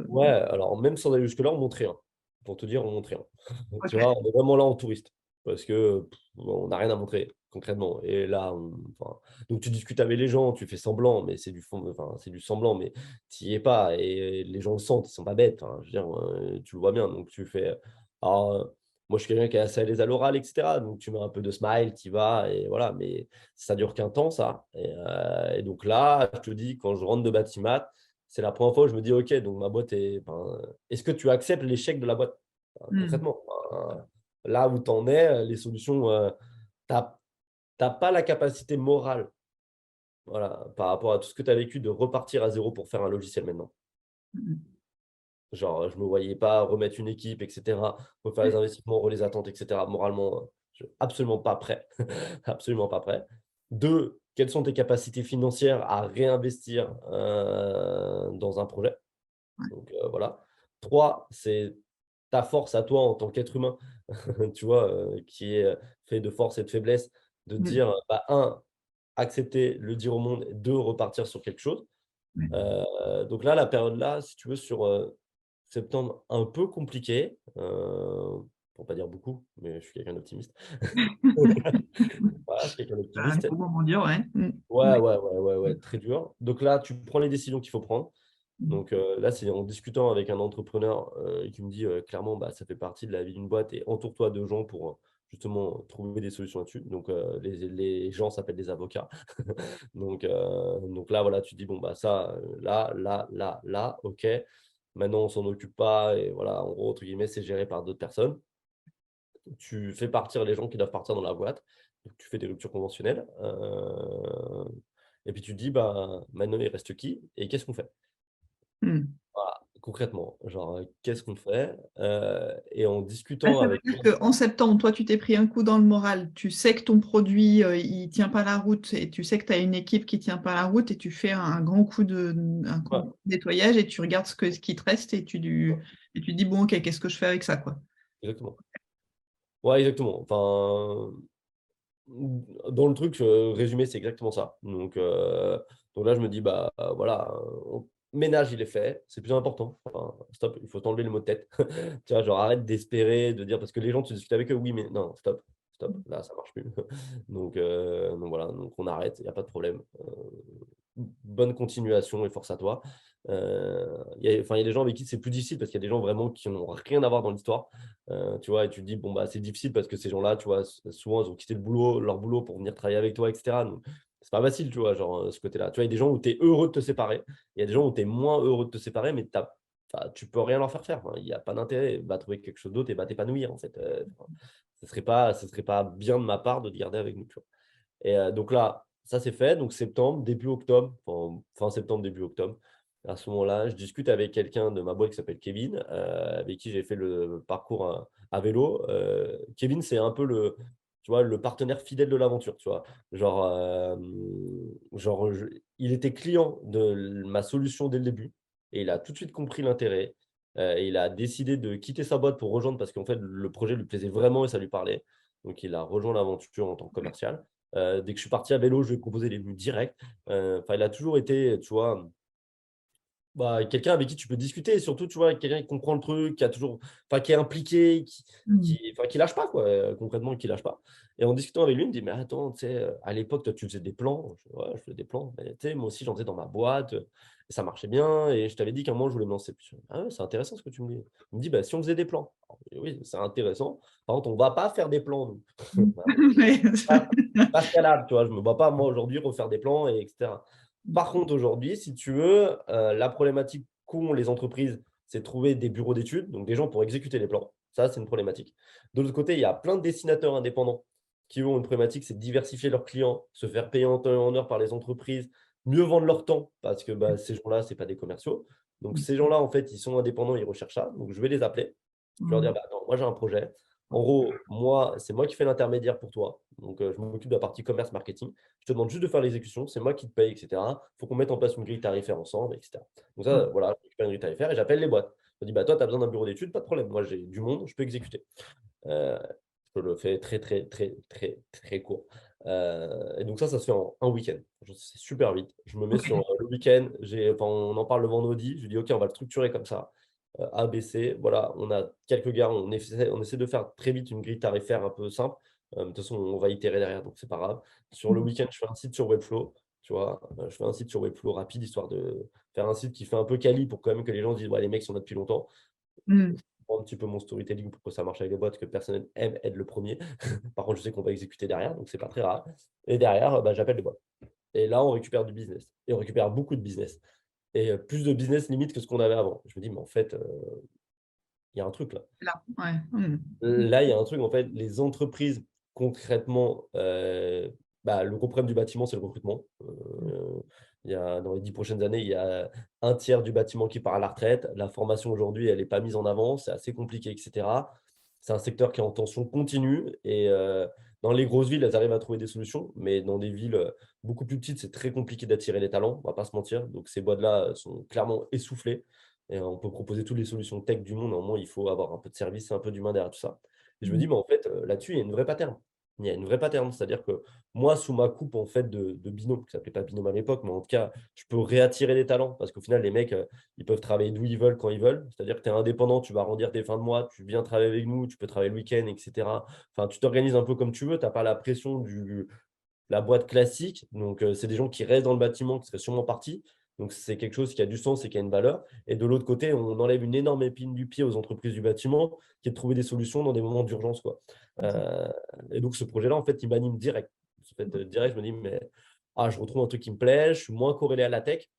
ouais, alors même sans aller jusque-là, on monte rien. Pour te dire, on monte rien. Tu OK. vois? On est vraiment là en touriste parce que, on n'a rien à montrer concrètement et là, donc tu discutes avec les gens, tu fais semblant, mais c'est du semblant, mais tu y es pas et les gens le sentent, ils sont pas bêtes, enfin, je veux dire, tu le vois bien, donc tu fais alors, moi, je suis quelqu'un qui est assez à l'aise à l'oral et cetera, donc tu mets un peu de smile, tu y vas et voilà, mais ça dure qu'un temps ça et donc là, je te dis, quand je rentre de Batimat, c'est la première fois où je me dis: «OK, donc ma boîte est est-ce que tu acceptes l'échec de la boîte?» Mmh. Concrètement, là où tu en es, les solutions, tu as pas la capacité morale, voilà, par rapport à tout ce que tu as vécu, de repartir à zéro pour faire un logiciel maintenant. Mmh mh. Genre, je me voyais pas remettre une équipe et cetera, refaire les investissements, les attentes et cetera. Moralement, je absolument pas prêt, absolument pas prêt. 2, quelles sont tes capacités financières à réinvestir, dans un projet? Ouais. Donc voilà. 3, c'est ta force à toi en tant qu'être humain, tu vois, qui est, fait de force et de faiblesse, de Mmh. dire, bah, 1, accepter, le dire au monde, 2, repartir sur quelque chose. Ouais. Donc là, la période là, si tu veux, sur, septembre, un peu compliqué, pour pas dire beaucoup, mais je suis quelqu'un d'optimiste. Voilà, je suis quelqu'un Un d'optimiste. gros moment dur, ouais. Mmh. Ouais, Ouais. ouais, ouais, ouais, ouais, très dur. Donc là, tu prends les décisions qu'il faut prendre. Mmh. Donc là, c'est en discutant avec un entrepreneur, qui me dit, clairement: «Bah, ça fait partie de la vie d'une boîte et entoure-toi de gens pour, justement trouver des solutions là-dessus». Donc les gens s'appellent des avocats. Donc là, voilà, tu te dis: «Bon, bah, ça, là, OK. Maintenant, on s'en occupe pas et voilà, en gros, entre guillemets, c'est géré par d'autres personnes». Tu fais partir les gens qui doivent partir dans la boîte. Donc tu fais des ruptures conventionnelles, et puis tu te dis: «Bah, maintenant, il reste qui et qu'est-ce qu'on fait?» Mmh. Voilà, concrètement, genre, qu'est-ce qu'on fait? Et en Ah, discutant ça veut avec dire qu'en septembre, toi, tu t'es pris un coup dans le moral. Tu sais que ton produit, il tient pas la route et tu sais que tu as une équipe qui tient pas la route et tu fais un grand ouais, coup de nettoyage et tu regardes ce qui te reste et tu dis: «Bon, OK, qu'est-ce que je fais avec ça, quoi?» exactement. Ouais, exactement. Enfin, dans le truc, résumé, c'est exactement ça. Donc là, je me dis: «Bah, voilà, ménage, il est fait, c'est plus important. Enfin, stop, il faut t'enlever le mot de tête. Tu vois, genre arrête d'espérer, de dire, parce que les gens, tu discutes avec eux, oui, mais non, stop, stop, là, ça marche plus. Donc voilà, donc on arrête, il n'y a pas de problème. Bonne continuation et force à toi. Enfin, il y a des gens avec qui c'est plus difficile parce qu'il y a des gens vraiment qui n'ont rien à voir dans l'histoire. Tu vois, et tu te dis, bon, bah, c'est difficile parce que ces gens-là, tu vois, souvent, ils ont quitté leur boulot pour venir travailler avec toi, etc. Donc, c'est pas facile, tu vois, genre, ce côté-là. Tu vois, il y a des gens où tu es heureux de te séparer. Il y a des gens où tu es moins heureux de te séparer, mais enfin, tu peux rien leur faire faire. Hein. Il n'y a pas d'intérêt. Va trouver quelque chose d'autre et va t'épanouir, en fait. Ce serait pas bien de ma part de te garder avec nous, tu vois. Et donc là, ça c'est fait. Donc septembre, début octobre, enfin, fin septembre, début octobre. À ce moment-là, je discute avec quelqu'un de ma boîte qui s'appelle Kevin, avec qui j'ai fait le parcours à vélo. Kevin, c'est un peu tu vois, le partenaire fidèle de l'aventure, tu vois. Genre, il était client de ma solution dès le début et il a tout de suite compris l'intérêt. Et il a décidé de quitter sa boîte pour rejoindre parce qu'en fait, le projet lui plaisait vraiment et ça lui parlait. Donc, il a rejoint l'aventure en tant que commercial. Dès que je suis parti à vélo, je lui ai proposé les venues directes. Enfin, il a toujours été, tu vois, bah, quelqu'un avec qui tu peux discuter. Et surtout, tu vois, quelqu'un qui comprend le truc, enfin, qui est impliqué, enfin, qui lâche pas, quoi, concrètement, qui lâche pas. Et en discutant avec lui, il me dit, mais attends, tu sais, à l'époque, toi, tu faisais des plans. Ouais, je faisais des plans. Mais tu sais, moi aussi, j'en faisais dans ma boîte. Et ça marchait bien. Et je t'avais dit qu'à un moment, je voulais me lancer. Puis je dis, ah ouais, c'est intéressant ce que tu me dis. Il me dit, bah, si on faisait des plans. Alors, je dis, oui, c'est intéressant. Par contre, on ne va pas faire des plans, nous. Ouais. Pas scalable, tu vois. Je ne me vois pas, moi, aujourd'hui, refaire des plans, etc. Par contre, aujourd'hui, si tu veux, la problématique qu'ont les entreprises, c'est de trouver des bureaux d'études, donc des gens pour exécuter les plans. Ça, c'est une problématique. De l'autre côté, il y a plein de dessinateurs indépendants qui ont une problématique, c'est de diversifier leurs clients, se faire payer en temps et en heure par les entreprises, mieux vendre leur temps, parce que bah, ces gens-là, ce n'est pas des commerciaux. Donc, ces gens-là, en fait, ils sont indépendants, ils recherchent ça. Donc, je vais les appeler. Je vais leur dire, bah, attends, moi, j'ai un projet. En gros, c'est moi qui fais l'intermédiaire pour toi. Donc, je m'occupe de la partie commerce marketing. Je te demande juste de faire l'exécution, c'est moi qui te paye, etc. Il faut qu'on mette en place une grille tarifaire ensemble, etc. Donc ça, voilà, je récupère une grille tarifaire et j'appelle les boîtes. Je dis, bah, toi, tu as besoin d'un bureau d'études, pas de problème. Moi, j'ai du monde, je peux exécuter. Euh, je le fais très, très, très, très, très court. Et donc ça se fait en un week-end. C'est super vite. Je me mets Ok. sur le week-end. Enfin, on en parle le vendredi. Je dis, OK, on va le structurer comme ça. A, B, C. Voilà, on a quelques gars. On essaie de faire très vite une grille tarifaire un peu simple. De toute façon, on va itérer derrière, donc c'est pas grave. Sur le week-end, je fais un site sur Webflow. Tu vois, je fais un site sur Webflow rapide, histoire de faire un site qui fait un peu quali pour quand même que les gens se disent, ouais, les mecs sont là depuis longtemps. Mm. Un petit peu mon storytelling pour que ça marche avec les boîtes, que personne aime être le premier. Par contre, je sais qu'on va exécuter derrière, donc c'est pas très rare. Et derrière, bah, j'appelle les boîtes. Et là, on récupère du business. Et on récupère beaucoup de business. Et plus de business limite que ce qu'on avait avant. Je me dis, mais en fait, il y a un truc là. Là, ouais. Mm. Là, il y a un truc, en fait, les entreprises, concrètement, bah, le gros problème du bâtiment, c'est le recrutement. Dans les 10 prochaines années, il y a un tiers du bâtiment qui part à la retraite. La formation aujourd'hui, elle n'est pas mise en avant, c'est assez compliqué, etc. C'est un secteur qui est en tension continue. Et dans les grosses villes, elles arrivent à trouver des solutions, mais dans des villes beaucoup plus petites, c'est très compliqué d'attirer les talents, on ne va pas se mentir. Donc ces boîtes-là sont clairement essoufflées. Et on peut proposer toutes les solutions tech du monde. Normalement, il faut avoir un peu de service et un peu d'humain derrière tout ça. Et je me dis, mais en fait, là-dessus, il y a une vraie pattern. Il y a une vraie pattern. C'est-à-dire que moi, sous ma coupe en fait, de binôme, qui ne s'appelait pas binôme à l'époque, mais en tout cas, je peux réattirer des talents. Parce qu'au final, les mecs, ils peuvent travailler d'où ils veulent, quand ils veulent. C'est-à-dire que tu es indépendant, tu vas arrondir tes fins de mois, tu viens travailler avec nous, tu peux travailler le week-end, etc. Enfin, tu t'organises un peu comme tu veux. Tu n'as pas la pression la boîte classique. Donc, c'est des gens qui restent dans le bâtiment, qui seraient sûrement partis. Donc, c'est quelque chose qui a du sens et qui a une valeur. Et de l'autre côté, on enlève une énorme épine du pied aux entreprises du bâtiment, qui est de trouver des solutions dans des moments d'urgence, quoi. Euh, et donc, ce projet-là, en fait, il m'anime direct. En fait, direct, je me dis, mais je retrouve un truc qui me plaît, je suis moins corrélé à la tech,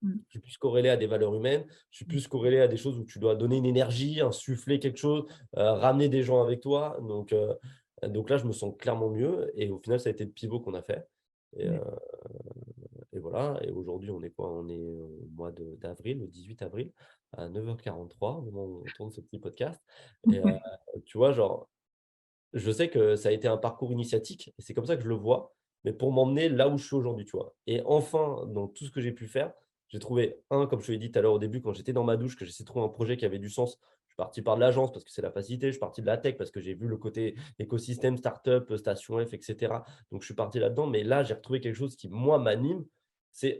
Mm. je suis plus corrélé à des valeurs humaines, je suis plus corrélé à des choses où tu dois donner une énergie, insuffler quelque chose, ramener des gens avec toi. Donc là, je me sens clairement mieux. Et au final, ça a été le pivot qu'on a fait. Et, Ouais. et voilà. Et aujourd'hui, on est quoi? On est au mois d'avril, le 18 avril, à 9h43, au moment où on tourne ce petit podcast. Et tu vois, genre, je sais que ça a été un parcours initiatique et c'est comme ça que je le vois, mais pour m'emmener là où je suis aujourd'hui, tu vois. Et enfin, dans tout ce que j'ai pu faire, j'ai trouvé comme je te l'ai dit tout à l'heure au début, quand j'étais dans ma douche, que j'essayais de trouver un projet qui avait du sens. Je suis parti par de l'agence parce que c'est la facilité, je suis parti de la tech parce que j'ai vu le côté écosystème, startup, station F, etc. Donc je suis parti là-dedans, mais là, j'ai retrouvé quelque chose qui, moi, m'anime. C'est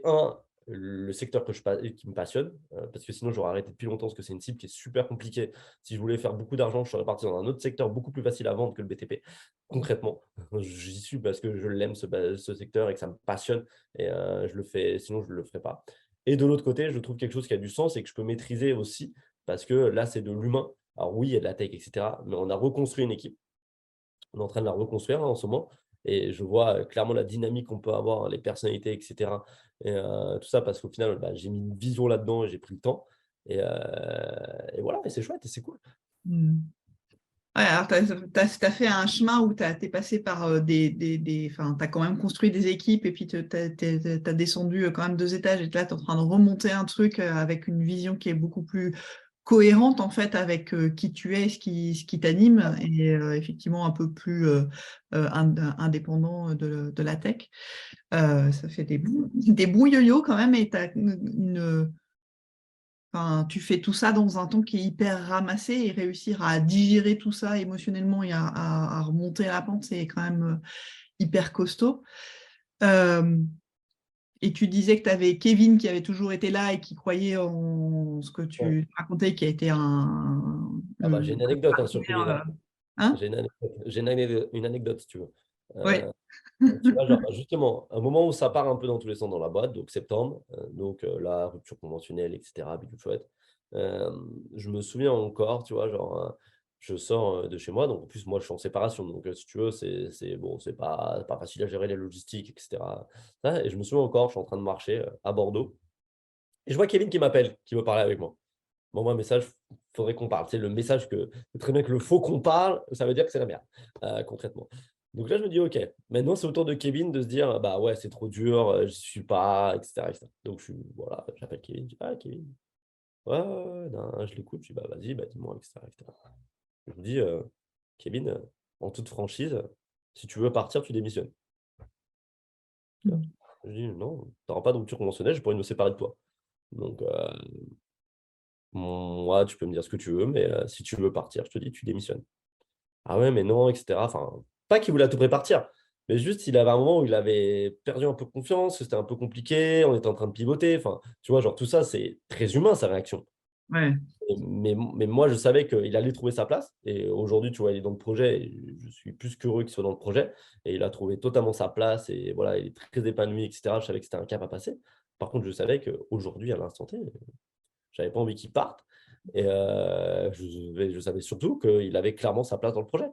le secteur qui me passionne, parce que sinon j'aurais arrêté depuis longtemps, parce que c'est une cible qui est super compliquée. Si je voulais faire beaucoup d'argent, je serais parti dans un autre secteur beaucoup plus facile à vendre que le BTP, concrètement. J'y suis parce que je l'aime, ce secteur, et que ça me passionne, et je le fais, sinon je ne le ferais pas. Et de l'autre côté, je trouve quelque chose qui a du sens et que je peux maîtriser aussi, parce que là, c'est de l'humain. Alors oui, il y a de la tech, etc., mais on a reconstruit une équipe. On est en train de la reconstruire là, en ce moment. Et je vois clairement la dynamique qu'on peut avoir, hein, les personnalités, etc. Et tout ça parce qu'au final, bah, j'ai mis une vision là-dedans et j'ai pris le temps. Et voilà, et c'est chouette et c'est cool. Mm. Ouais, alors, tu as fait un chemin où tu es passé par enfin, tu as quand même construit des équipes et puis tu as descendu quand même 2 étages et là, tu es en train de remonter un truc avec une vision qui est beaucoup plus cohérente en fait avec qui tu es, ce qui t'anime et effectivement un peu plus indépendant de la tech. Ça fait des bons yo-yo quand même et tu as Enfin, tu fais tout ça dans un temps qui est hyper ramassé et réussir à digérer tout ça émotionnellement et à remonter la pente, c'est quand même hyper costaud. Euh, et tu disais que tu avais Kevin qui avait toujours été là et qui croyait en ce que Ouais. tu racontais, qui a été Ah bah, j'ai une anecdote hein, sur Kevin. partenaire, hein. Une anecdote, si tu veux. Ouais. Tu vois, genre, justement, un moment où ça part un peu dans tous les sens dans la boîte, donc septembre, donc la rupture conventionnelle, etc., bidou chouette. Euh, je me souviens encore, tu vois, genre, je sors de chez moi, donc en plus, moi, je suis en séparation, donc si tu veux, bon, c'est pas facile à gérer les logistiques, etc. Et je me souviens encore, je suis en train de marcher à Bordeaux, et je vois Kevin qui m'appelle, qui veut parler avec moi. Bon, moi, message, faudrait qu'on parle. C'est le message que c'est très bien que le faux qu'on parle, ça veut dire que c'est la merde, concrètement. Donc là, je me dis, OK, maintenant, c'est au tour de Kevin de se dire, bah ouais, c'est trop dur, je suis pas, etc., etc. Donc, voilà, j'appelle Kevin, je dis, ah, Kevin, ouais, ouais, ouais, non, je l'écoute, je dis, bah vas-y, bah dis-moi, etc., etc. Je me dis, Kevin, en toute franchise, si tu veux partir, tu démissionnes. Tu vois. Je dis, non, tu n'auras pas de rupture conventionnelle, je pourrais me séparer de toi. Donc, moi, tu peux me dire ce que tu veux, mais si tu veux partir, je te dis, tu démissionnes. Ah ouais, mais non, etc. Enfin, pas qu'il voulait à tout prix partir, mais juste, il avait un moment où il avait perdu un peu confiance, que c'était un peu compliqué, on était en train de pivoter. Enfin, tu vois, genre tout ça, c'est très humain, sa réaction. Ouais. Mais moi, je savais qu'il allait trouver sa place. Et aujourd'hui, tu vois, il est dans le projet. Et je suis plus qu'heureux qu'il soit dans le projet. Et il a trouvé totalement sa place. Et voilà, il est très épanoui, etc. Je savais que c'était un cap à passer. Par contre, je savais qu'aujourd'hui, à l'instant T, j'avais pas envie qu'il parte. Et je savais surtout qu'il avait clairement sa place dans le projet.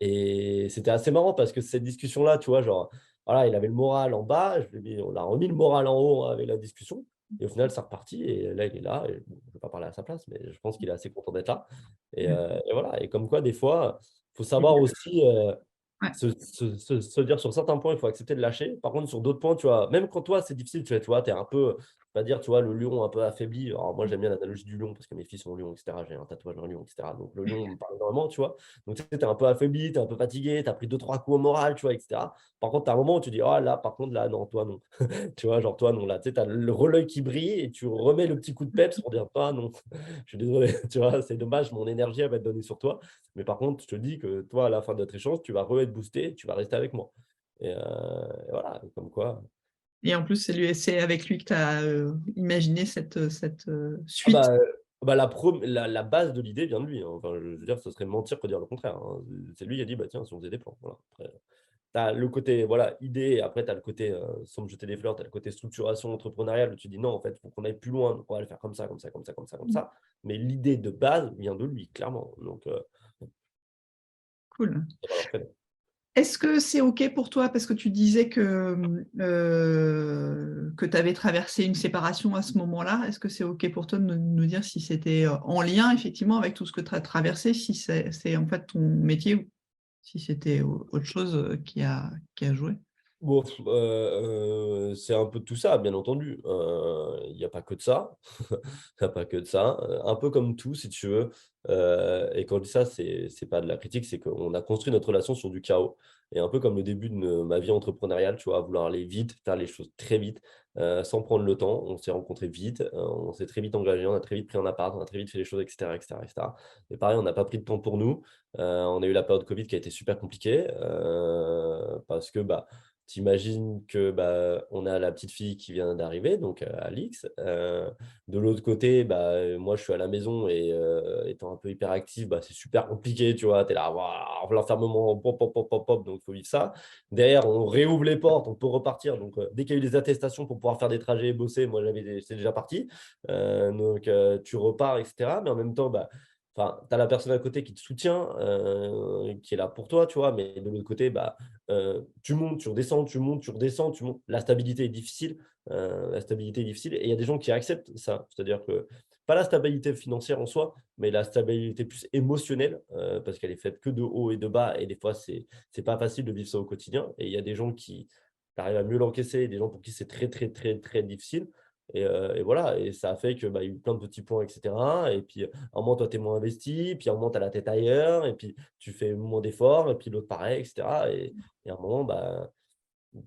Et c'était assez marrant parce que cette discussion-là, tu vois, genre, voilà, il avait le moral en bas, on a remis le moral en haut avec la discussion. Et au final, ça reparti. Et là, il est là. Et, bon, je ne vais pas parler à sa place, mais je pense qu'il est assez content d'être là. Et voilà. Et comme quoi, des fois, il faut savoir aussi Ouais. se dire sur certains points, il faut accepter de lâcher. Par contre, sur d'autres points, tu vois, même quand toi, c'est difficile, tu vois, tu es un peu, pas dire, tu vois, le lion un peu affaibli. Alors, moi, j'aime bien l'analogie du lion parce que mes filles sont lions, etc. J'ai un tatouage d'un lion, etc. Donc, le lion me parle énormément, tu vois. Donc, tu sais, tu es un peu affaibli, tu es un peu fatigué, tu as pris 2-3 coups au moral, tu vois, etc. Par contre, tu as un moment où tu dis, oh là, par contre, là, non, toi, non. Tu vois, genre, toi, non, là, tu sais, tu as le relais qui brille et tu remets le petit coup de peps pour dire, toi, non, je suis désolé, tu vois, c'est dommage, mon énergie, elle va être donnée sur toi. Mais par contre, je te dis que toi, à la fin de notre échange, tu vas être boosté, tu vas rester avec moi. Et voilà, comme quoi. Et en plus, c'est avec lui que tu as imaginé cette Ah suite. bah, la base de l'idée vient de lui, hein. Enfin, je veux dire, ce serait mentir que dire le contraire, hein. C'est lui qui a dit, bah tiens, si on faisait des plans. Voilà. Après, tu as le côté voilà, idée, et après, tu as le côté, sans me jeter des fleurs, tu as le côté structuration entrepreneuriale où tu dis non, en fait, il faut qu'on aille plus loin, donc on va le faire comme ça, comme ça, comme ça, comme ça, comme ça. Mais l'idée de base vient de lui, clairement. Donc, Cool. ça va leur faire. Est-ce que c'est OK pour toi, parce que tu disais que tu avais traversé une séparation à ce moment-là, est-ce que c'est OK pour toi de nous dire si c'était en lien effectivement avec tout ce que tu as traversé, si c'est en fait ton métier ou si c'était autre chose qui a joué? Bon, c'est un peu de tout ça, bien entendu. Il n'y a pas que de ça. Il n'y a pas que de ça. Un peu comme tout, si tu veux. Et quand je dis ça, c'est pas de la critique, c'est qu'on a construit notre relation sur du chaos. Et un peu comme le début de ma vie entrepreneuriale, tu vois, à vouloir aller vite, faire les choses très vite, sans prendre le temps. On s'est rencontrés vite, on s'est très vite engagé, on a très vite pris un appart, on a très vite fait les choses, etc., etc., etc. Et pareil, on n'a pas pris de temps pour nous. On a eu la période Covid qui a été super compliquée parce que bah, t'imagines que on a la petite fille qui vient d'arriver, donc Alix. De l'autre côté, moi, je suis à la maison et étant un peu hyperactif, c'est super compliqué, tu vois. Tu es là, waouh, l'enfermement, pop, pop, pop, pop, pop, donc il faut vivre ça. Derrière, on réouvre les portes, on peut repartir. Donc, dès qu'il y a eu des attestations pour pouvoir faire des trajets et bosser, moi, c'est déjà parti. Donc, tu repars, etc. Mais en même temps, tu as la personne à côté qui te soutient, qui est là pour toi, tu vois. Mais de l'autre côté, tu montes, tu redescends, tu montes, tu redescends, tu montes. La stabilité est difficile. Et il y a des gens qui acceptent ça. C'est-à-dire que, pas la stabilité financière en soi, mais la stabilité plus émotionnelle, parce qu'elle est faite que de haut et de bas. Et des fois, c'est pas facile de vivre ça au quotidien. Et il y a des gens qui arrivent à mieux l'encaisser, et des gens pour qui c'est très, très, très, très difficile. Et voilà, et ça a fait que, il y a eu plein de petits points, etc. Et puis, à un moment, toi, tu es moins investi, puis à un moment, tu as la tête ailleurs, et puis tu fais moins d'efforts, et puis l'autre pareil, etc. Et à un moment,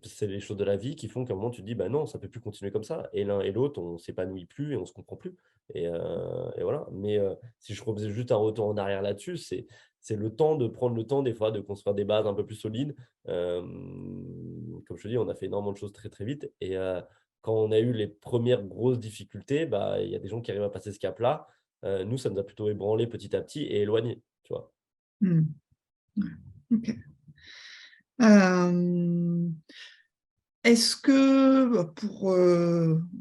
c'est les choses de la vie qui font qu'à un moment, tu te dis, non, ça ne peut plus continuer comme ça. Et l'un et l'autre, on ne s'épanouit plus et on ne se comprend plus. Et voilà. Mais si je refaisais juste un retour en arrière là-dessus, c'est le temps de prendre le temps, des fois, de construire des bases un peu plus solides. Comme je te dis, on a fait énormément de choses très, très vite. Et quand on a eu les premières grosses difficultés, il y a des gens qui arrivent à passer ce cap-là. Nous, ça nous a plutôt ébranlé petit à petit et éloigné, tu vois. Ouais, ok. Est-ce que, pour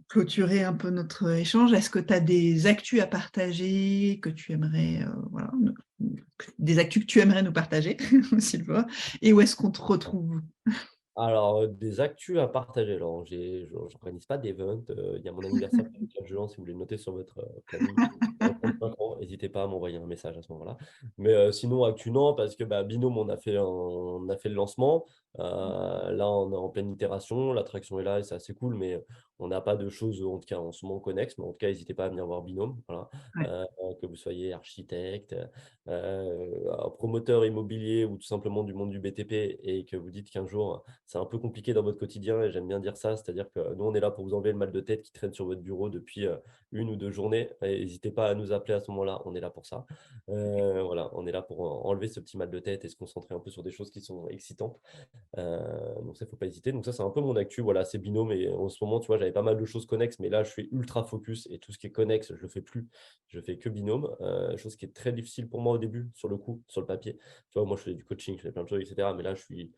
clôturer un peu notre échange, est-ce que tu as des actus à partager que tu aimerais, des actus que tu aimerais nous partager, Sylvain, et où est-ce qu'on te retrouve? Alors, des actus à partager. Alors, j'organise pas d'event. Il y a mon anniversaire le 4 juin, si vous voulez le noter sur votre planning. 35 ans, n'hésitez pas à m'envoyer un message à ce moment-là. Mais sinon, actu, non, parce que Binôme, on a fait le lancement. Là, on est en pleine itération. L'attraction est là et c'est assez cool, mais on n'a pas de choses, en tout cas, en ce moment connexes. Mais en tout cas, n'hésitez pas à venir voir Binôme. Voilà. Ouais. Que vous soyez architecte, un promoteur immobilier ou tout simplement du monde du BTP et que vous dites qu'un jour, c'est un peu compliqué dans votre quotidien et j'aime bien dire ça, c'est-à-dire que nous, on est là pour vous enlever le mal de tête qui traîne sur votre bureau depuis 1 ou 2 journées. N'hésitez pas à nous appeler à ce moment-là, on est là pour ça. Voilà, on est là pour enlever ce petit mal de tête et se concentrer un peu sur des choses qui sont excitantes. Donc ça, il ne faut pas hésiter. Donc ça, c'est un peu mon actu. Voilà, c'est Binôme. Et en ce moment, tu vois, j'avais pas mal de choses connexes, mais là, je suis ultra focus et tout ce qui est connexe, je le fais plus. Je fais que Binôme. Chose qui est très difficile pour moi au début, sur le coup, sur le papier. Tu vois, moi, je fais du coaching, je fais plein de choses, etc. Mais là, je suis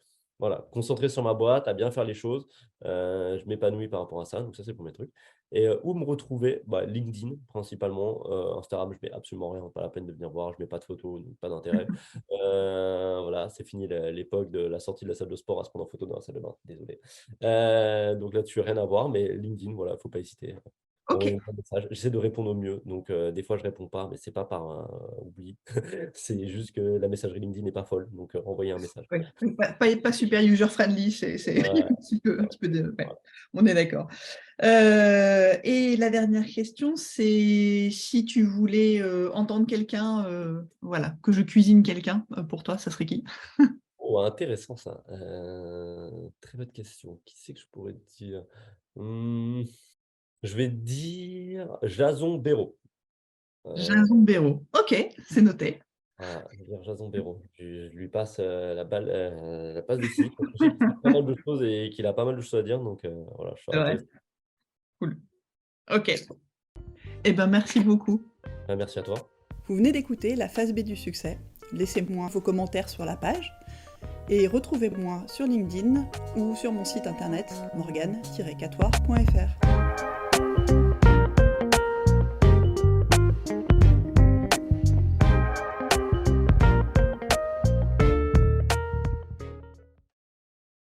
concentré sur ma boîte, à bien faire les choses. Je m'épanouis par rapport à ça. Donc ça, c'est pour mes trucs. Et où me retrouver? LinkedIn, principalement. Instagram, je mets absolument rien. Pas la peine de venir voir. Je mets pas de photos, donc pas d'intérêt. Voilà, c'est fini l'époque de la sortie de la salle de sport à se prendre en photo dans la salle de bain. Désolé. Donc là-dessus, rien à voir. Mais LinkedIn, voilà, faut pas hésiter. Ok, Envoyez-moi un message. J'essaie de répondre au mieux. Donc, des fois, je réponds pas, mais c'est pas par oubli. C'est juste que la messagerie LinkedIn n'est pas folle. Donc, envoyez un message. ouais. Pas super user-friendly, c'est Ouais, un petit peu de... ouais, ouais. on est d'accord. Et la dernière question, c'est si tu voulais entendre quelqu'un, voilà, que je cuisine quelqu'un, pour toi, ça serait qui? Oh, intéressant ça. Très bonne question. Qui c'est que je pourrais te dire? Je vais dire Jason Béraud. Jason Béraud. Ok, c'est noté. Voilà, je vais dire Jason Béraud. Je lui passe la balle, la passe décisive parce que je sais qu'il sait pas mal de choses et qu'il a pas mal de choses à dire. Donc voilà, je serais Ouais, intéressé. cool. Ok. Eh ben, merci beaucoup. Merci à toi. Vous venez d'écouter la phase B du succès. Laissez-moi vos commentaires sur la page et retrouvez-moi sur LinkedIn ou sur mon site internet morgane-catoire.fr.